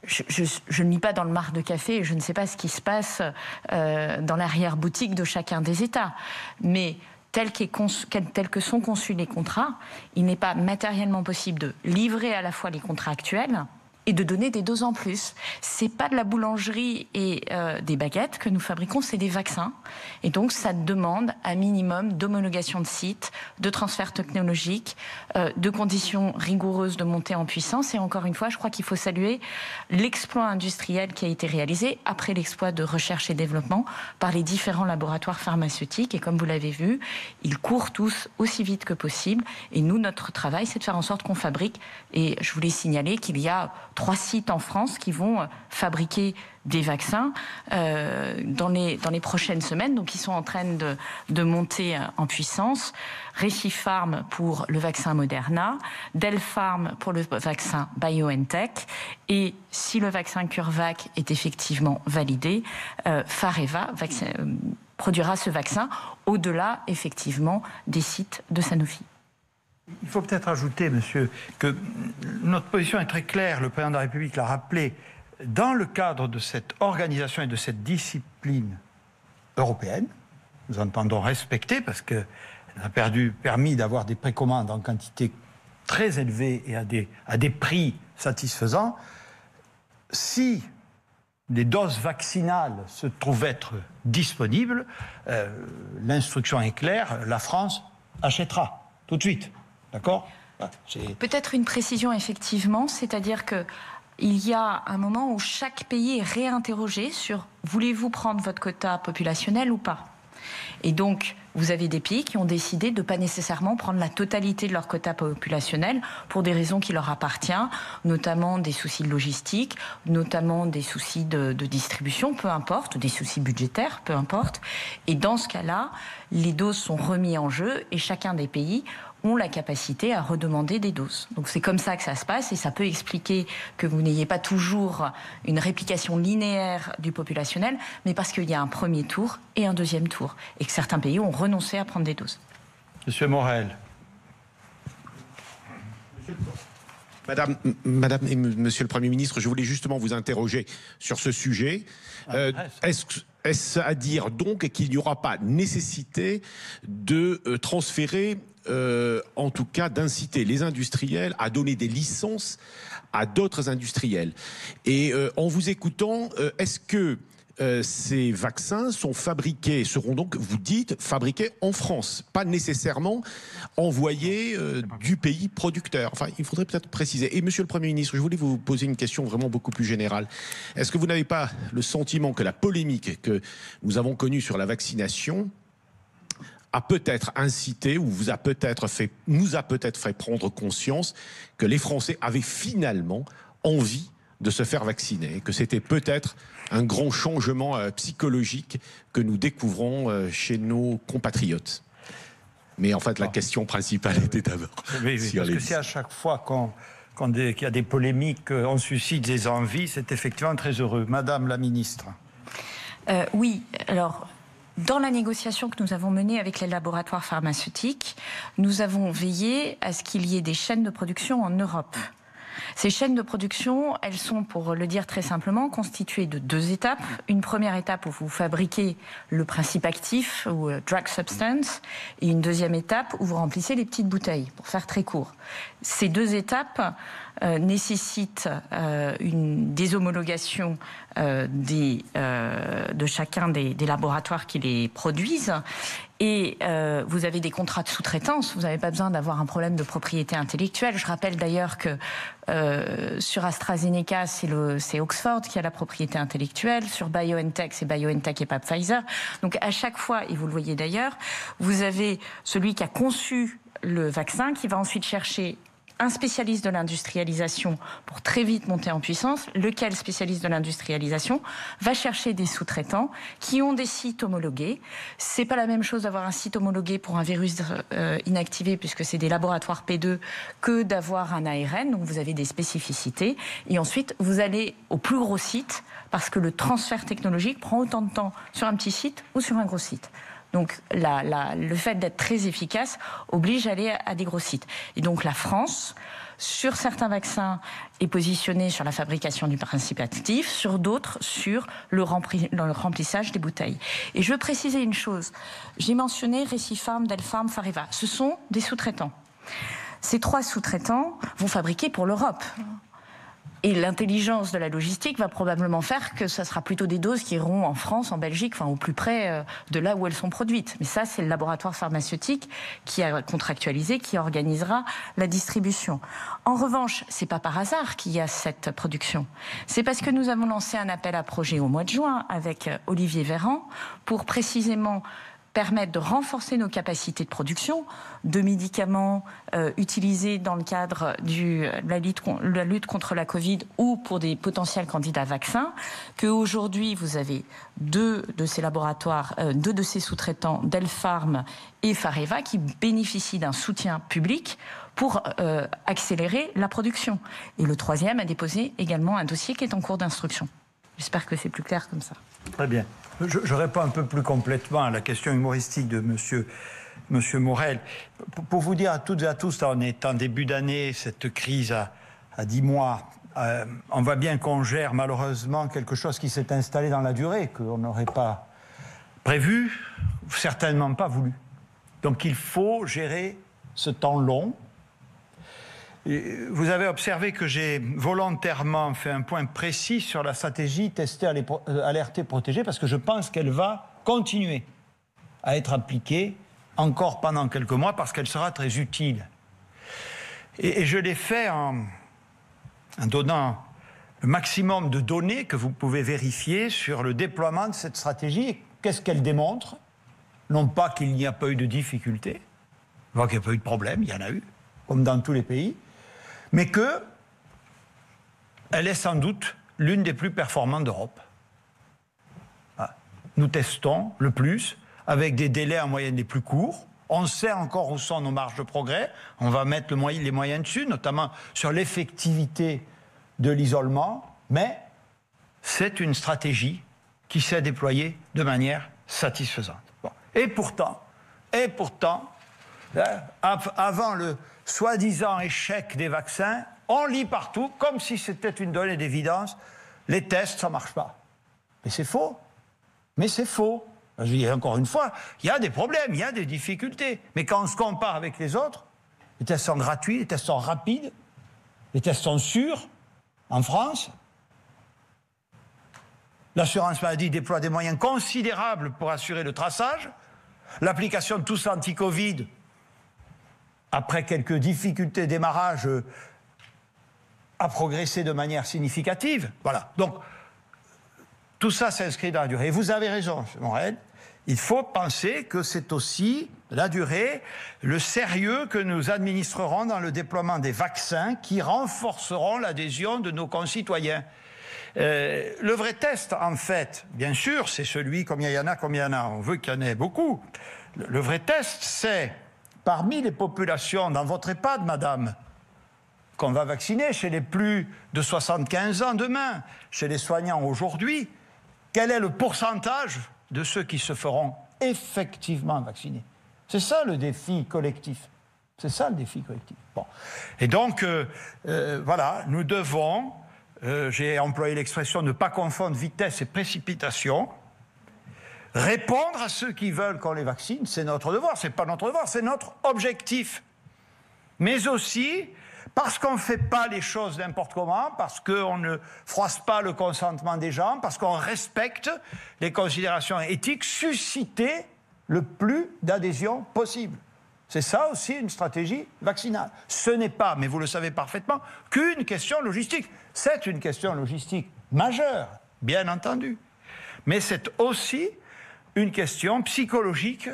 je ne lis pas dans le marc de café et je ne sais pas ce qui se passe dans l'arrière-boutique de chacun des États. Mais tels que sont conçus les contrats, il n'est pas matériellement possible de livrer à la fois les contrats actuels et de donner des doses en plus. C'est pas de la boulangerie et des baguettes que nous fabriquons, c'est des vaccins. Et donc, ça demande un minimum d'homologation de site, de transfert technologique, de conditions rigoureuses de montée en puissance. Et encore une fois, je crois qu'il faut saluer l'exploit industriel qui a été réalisé après l'exploit de recherche et développement par les différents laboratoires pharmaceutiques. Et comme vous l'avez vu, ils courent tous aussi vite que possible. Et nous, notre travail, c'est de faire en sorte qu'on fabrique. Et je voulais signaler qu'il y a 3 sites en France qui vont fabriquer des vaccins dans les prochaines semaines. Donc, ils sont en train de monter en puissance. Recipharm pour le vaccin Moderna, Delpharm pour le vaccin BioNTech. Et si le vaccin CureVac est effectivement validé, Fareva produira ce vaccin au-delà, effectivement, des sites de Sanofi. Il faut peut-être ajouter, monsieur, que notre position est très claire. Le président de la République l'a rappelé. Dans le cadre de cette organisation et de cette discipline européenne, nous entendons respecter parce qu'elle a permis d'avoir des précommandes en quantité très élevée et à des prix satisfaisants. Si des doses vaccinales se trouvent être disponibles, l'instruction est claire, la France achètera tout de suite. D'accord ? Peut-être une précision, effectivement, c'est-à-dire que il y a un moment où chaque pays est réinterrogé sur voulez-vous prendre votre quota populationnel ou pas ? Et donc, vous avez des pays qui ont décidé de ne pas nécessairement prendre la totalité de leur quota populationnel pour des raisons qui leur appartiennent, notamment des soucis de logistique, notamment des soucis de distribution, peu importe, des soucis budgétaires, peu importe. Et dans ce cas-là, les doses sont remises en jeu et chacun des pays ont la capacité à redemander des doses. Donc c'est comme ça que ça se passe et ça peut expliquer que vous n'ayez pas toujours une réplication linéaire du populationnel, mais parce qu'il y a un premier tour et un deuxième tour et que certains pays ont renoncé à prendre des doses. Monsieur Morel. Madame et Monsieur le Premier ministre, je voulais justement vous interroger sur ce sujet. Est-ce à dire donc qu'il n'y aura pas nécessité de transférer, en tout cas d'inciter les industriels à donner des licences à d'autres industriels? Et en vous écoutant, est-ce que ces vaccins seront donc, vous dites, fabriqués en France, pas nécessairement envoyés du pays producteur? Enfin, il faudrait peut-être préciser. Et Monsieur le Premier ministre, je voulais vous poser une question vraiment beaucoup plus générale. Est-ce que vous n'avez pas le sentiment que la polémique que nous avons connue sur la vaccination a peut-être incité ou nous a peut-être fait prendre conscience que les Français avaient finalement envie de se faire vacciner, que c'était peut-être un grand changement psychologique que nous découvrons chez nos compatriotes. Mais en fait, la question principale était d'abord... Oui, parce que c'est à chaque fois qu'il y a des polémiques, on suscite des envies, c'est effectivement très heureux. Madame la ministre. Oui, alors... Dans la négociation que nous avons menée avec les laboratoires pharmaceutiques, nous avons veillé à ce qu'il y ait des chaînes de production en Europe. Ces chaînes de production, elles sont, pour le dire très simplement, constituées de 2 étapes. Une première étape où vous fabriquez le principe actif, ou drug substance, et une deuxième étape où vous remplissez les petites bouteilles, pour faire très court. Ces 2 étapes nécessitent une déshomologation de chacun des laboratoires qui les produisent. Et vous avez des contrats de sous-traitance, vous n'avez pas besoin d'avoir un problème de propriété intellectuelle. Je rappelle d'ailleurs que sur AstraZeneca, c'est Oxford qui a la propriété intellectuelle. Sur BioNTech, c'est BioNTech et pas Pfizer. Donc à chaque fois, et vous le voyez d'ailleurs, vous avez celui qui a conçu le vaccin qui va ensuite chercher un spécialiste de l'industrialisation pour très vite monter en puissance, lequel spécialiste de l'industrialisation va chercher des sous-traitants qui ont des sites homologués. C'est pas la même chose d'avoir un site homologué pour un virus inactivé, puisque c'est des laboratoires P2, que d'avoir un ARN, donc vous avez des spécificités. Et ensuite, vous allez au plus gros site, parce que le transfert technologique prend autant de temps sur un petit site ou sur un gros site. Donc le fait d'être très efficace oblige à aller à des gros sites. Et donc la France, sur certains vaccins, est positionnée sur la fabrication du principe actif, sur d'autres, sur le remplissage des bouteilles. Et je veux préciser une chose. J'ai mentionné Recipharm, Delpharm, Fareva. Ce sont des sous-traitants. Ces 3 sous-traitants vont fabriquer pour l'Europe. Et l'intelligence de la logistique va probablement faire que ça sera plutôt des doses qui iront en France, en Belgique, enfin au plus près de là où elles sont produites. Mais ça, c'est le laboratoire pharmaceutique qui a contractualisé, qui organisera la distribution. En revanche, c'est pas par hasard qu'il y a cette production. C'est parce que nous avons lancé un appel à projet au mois de juin avec Olivier Véran pour précisément permettre de renforcer nos capacités de production de médicaments utilisés dans le cadre de la lutte contre la Covid ou pour des potentiels candidats vaccins, qu'aujourd'hui vous avez deux de ces laboratoires, deux de ces sous-traitants, Delpharm et Fareva, qui bénéficient d'un soutien public pour accélérer la production. Et le troisième a déposé également un dossier qui est en cours d'instruction. J'espère que c'est plus clair comme ça. Très bien. Je réponds un peu plus complètement à la question humoristique de Monsieur Morel. Pour vous dire à toutes et à tous, on est en début d'année, cette crise à 10 mois. On voit bien qu'on gère malheureusement quelque chose qui s'est installé dans la durée, qu'on n'aurait pas prévu, certainement pas voulu. Donc il faut gérer ce temps long. Et vous avez observé que j'ai volontairement fait un point précis sur la stratégie tester, alerter, protéger, parce que je pense qu'elle va continuer à être appliquée encore pendant quelques mois, parce qu'elle sera très utile. Et je l'ai fait en donnant le maximum de données que vous pouvez vérifier sur le déploiement de cette stratégie. Qu'est-ce qu'elle démontre? Non pas qu'il n'y a pas eu de difficultés, non qu'il n'y a pas eu de problème, il y en a eu, comme dans tous les pays, mais qu'elle est sans doute l'une des plus performantes d'Europe. Nous testons le plus, avec des délais en moyenne les plus courts. On sait encore où sont nos marges de progrès. On va mettre les moyens dessus, notamment sur l'effectivité de l'isolement. Mais c'est une stratégie qui s'est déployée de manière satisfaisante. Bon. Et pourtant, avant le soi-disant échec des vaccins, on lit partout, comme si c'était une donnée d'évidence, les tests, ça ne marche pas. Mais c'est faux. Mais c'est faux. Je dis encore une fois, il y a des problèmes, il y a des difficultés. Mais quand on se compare avec les autres, les tests sont gratuits, les tests sont rapides, les tests sont sûrs. En France, l'assurance maladie déploie des moyens considérables pour assurer le traçage. L'application de tous anti-Covid, après quelques difficultés de démarrage, a progressé de manière significative. Voilà. Donc, tout ça s'inscrit dans la durée. Et vous avez raison, M. Morel. Il faut penser que c'est aussi la durée, le sérieux que nous administrerons dans le déploiement des vaccins qui renforceront l'adhésion de nos concitoyens. Le vrai test, en fait, bien sûr, c'est celui combien il y en a. On veut qu'il y en ait beaucoup. Le vrai test, c'est parmi les populations dans votre EHPAD, madame, qu'on va vacciner, chez les plus de 75 ans demain, chez les soignants aujourd'hui, quel est le pourcentage de ceux qui se feront effectivement vacciner? C'est ça le défi collectif. C'est ça le défi collectif. Bon. Et donc, voilà, nous devons, j'ai employé l'expression ne pas confondre vitesse et précipitation, répondre à ceux qui veulent qu'on les vaccine, c'est notre devoir, c'est pas notre devoir, c'est notre objectif. Mais aussi parce qu'on ne fait pas les choses n'importe comment, parce qu'on ne froisse pas le consentement des gens, parce qu'on respecte les considérations éthiques, susciter le plus d'adhésion possible. C'est ça aussi une stratégie vaccinale. Ce n'est pas, mais vous le savez parfaitement, qu'une question logistique. C'est une question logistique majeure, bien entendu. Mais c'est aussi une question psychologique,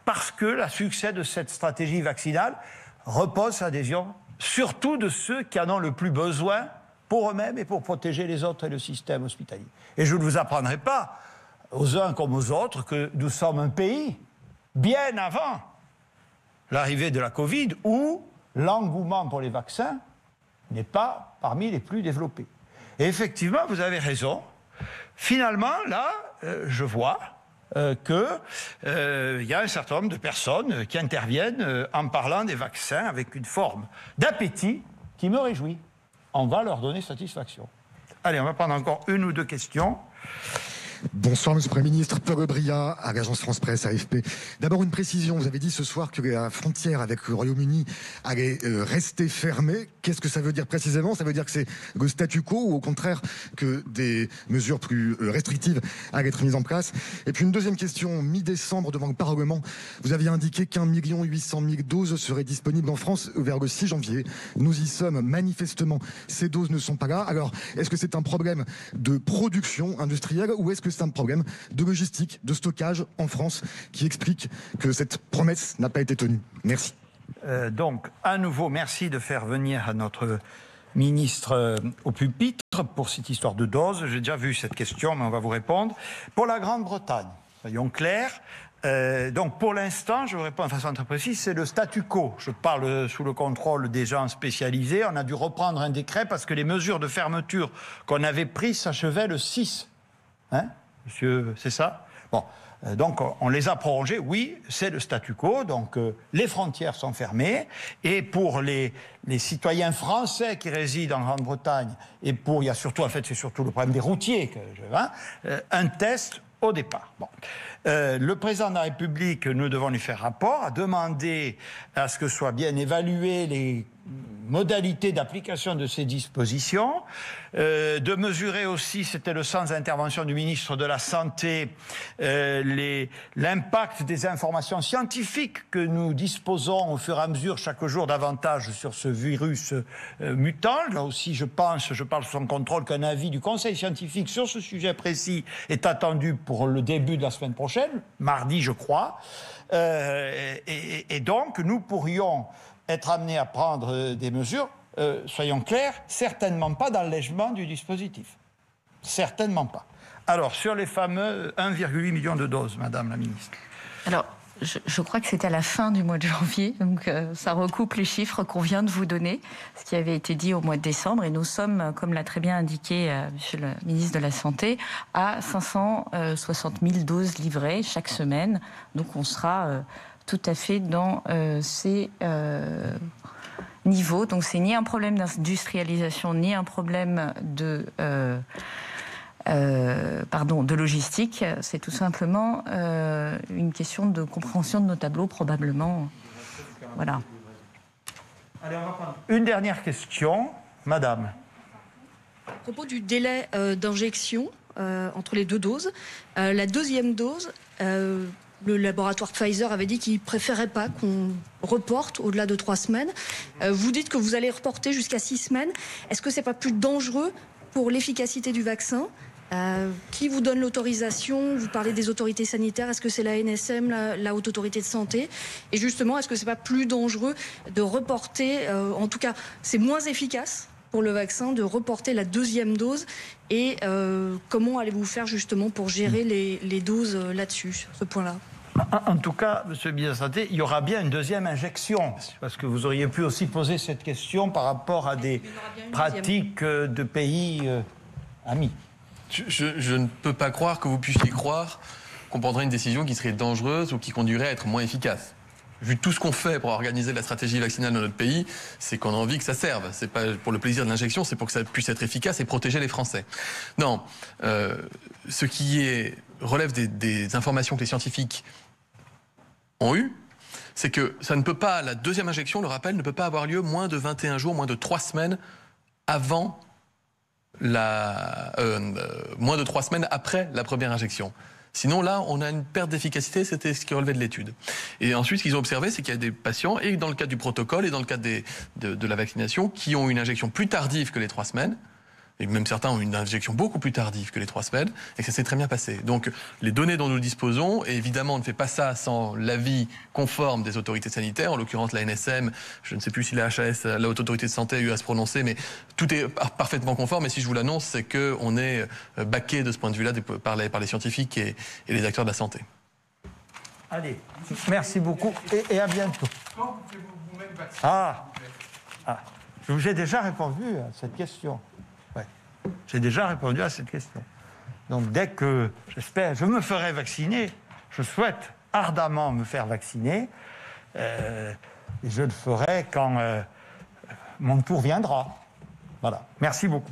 parce que le succès de cette stratégie vaccinale repose sur l'adhésion surtout de ceux qui en ont le plus besoin pour eux-mêmes et pour protéger les autres et le système hospitalier. Et je ne vous apprendrai pas, aux uns comme aux autres, que nous sommes un pays, bien avant l'arrivée de la Covid, où l'engouement pour les vaccins n'est pas parmi les plus développés. Et effectivement, vous avez raison. Finalement, là, je vois qu'il y a un certain nombre de personnes qui interviennent en parlant des vaccins avec une forme d'appétit qui me réjouit. On va leur donner satisfaction. Allez, on va prendre encore une ou deux questions. Bonsoir, Monsieur le Premier ministre. Paul Bria, à l'agence France Presse, AFP. D'abord, une précision. Vous avez dit ce soir que la frontière avec le Royaume-Uni allait rester fermée. Qu'est-ce que ça veut dire précisément? Ça veut dire que c'est le statu quo ou au contraire que des mesures plus restrictives allaient être mises en place? Et puis une deuxième question. Mi-décembre, devant le Parlement, vous aviez indiqué qu'1 800 000 doses seraient disponibles en France vers le 6 janvier. Nous y sommes. Manifestement, ces doses ne sont pas là. Alors, est-ce que c'est un problème de production industrielle ou est-ce que c'est un problème de logistique, de stockage en France qui explique que cette promesse n'a pas été tenue? Merci. Donc, à nouveau, merci de faire venir notre ministre au pupitre pour cette histoire de doses. J'ai déjà vu cette question, mais on va vous répondre. Pour la Grande-Bretagne, soyons clairs. Donc, pour l'instant, je vous réponds de façon très précise, c'est le statu quo. Je parle sous le contrôle des gens spécialisés. On a dû reprendre un décret parce que les mesures de fermeture qu'on avait prises s'achevaient le 6. Hein, monsieur, c'est ça? Bon, donc on les a prolongées. Oui, c'est le statu quo. Donc les frontières sont fermées. Et pour les citoyens français qui résident en Grande-Bretagne, et pour, il y a surtout, en fait, c'est surtout le problème des routiers que je vois, un test au départ. Bon. Le président de la République, nous devons lui faire rapport, a demandé à ce que soient bien évaluées les modalités d'application de ces dispositions, de mesurer aussi, c'était le sens d'intervention du ministre de la Santé, l'impact des informations scientifiques que nous disposons au fur et à mesure, chaque jour davantage sur ce virus mutant. Là aussi, je parle sous son contrôle, qu'un avis du Conseil scientifique sur ce sujet précis est attendu pour le début de la semaine prochaine, mardi je crois, et donc nous pourrions être amenés à prendre des mesures, soyons clairs, certainement pas d'allègement du dispositif. Certainement pas. Alors, sur les fameux 1,8 million de doses, Madame la Ministre. Alors, je crois que c'est à la fin du mois de janvier, donc ça recoupe les chiffres qu'on vient de vous donner, ce qui avait été dit au mois de décembre, et nous sommes, comme l'a très bien indiqué Monsieur le ministre de la Santé, à 560 000 doses livrées chaque semaine, donc on sera tout à fait dans ces niveaux. Donc c'est ni un problème d'industrialisation, ni un problème de logistique. C'est tout simplement une question de compréhension de nos tableaux, probablement. Voilà. Allez, on va prendre une dernière question. Madame. À propos du délai d'injection entre les deux doses, la deuxième dose... le laboratoire Pfizer avait dit qu'il ne préférait pas qu'on reporte au-delà de 3 semaines. Vous dites que vous allez reporter jusqu'à 6 semaines. Est-ce que ce n'est pas plus dangereux pour l'efficacité du vaccin? Qui vous donne l'autorisation? Vous parlez des autorités sanitaires. Est-ce que c'est la NSM, la Haute Autorité de Santé? Et justement, est-ce que ce n'est pas plus dangereux de reporter, en tout cas, c'est moins efficace pour le vaccin, de reporter la deuxième dose? Et comment allez-vous faire justement pour gérer les doses là-dessus, sur ce point-là? En tout cas, Monsieur le ministre de la Santé, il y aura bien une deuxième injection, parce que vous auriez pu aussi poser cette question par rapport à des pratiques de pays amis. Je ne peux pas croire que vous puissiez croire qu'on prendrait une décision qui serait dangereuse ou qui conduirait à être moins efficace. Vu tout ce qu'on fait pour organiser la stratégie vaccinale dans notre pays, c'est qu'on a envie que ça serve. C'est pas pour le plaisir de l'injection, c'est pour que ça puisse être efficace et protéger les Français. Non, ce qui relève des informations que les scientifiques ont eues, c'est que ça ne peut pas, la deuxième injection, le rappel, ne peut pas avoir lieu moins de 21 jours, moins de 3 semaines avant moins de 3 semaines après la première injection. Sinon, là, on a une perte d'efficacité, c'était ce qui relevait de l'étude. Et ensuite, ce qu'ils ont observé, c'est qu'il y a des patients, et dans le cadre du protocole, et dans le cadre de la vaccination, qui ont une injection plus tardive que les 3 semaines, et même certains ont une injection beaucoup plus tardive que les 3 semaines, et que ça s'est très bien passé. Donc, les données dont nous disposons, et évidemment, on ne fait pas ça sans l'avis conforme des autorités sanitaires, en l'occurrence la NSM, je ne sais plus si la HAS, la Haute Autorité de Santé, a eu à se prononcer, mais tout est parfaitement conforme, et si je vous l'annonce, c'est qu'on est baqué de ce point de vue-là par les scientifiques et les acteurs de la santé. Allez, merci beaucoup, et à bientôt. Quand vous vous-même vacciner? Je vous ai déjà répondu à cette question. J'ai déjà répondu à cette question. Donc dès que, j'espère, je me ferai vacciner, je souhaite ardemment me faire vacciner, et je le ferai quand mon tour viendra. Voilà. Merci beaucoup.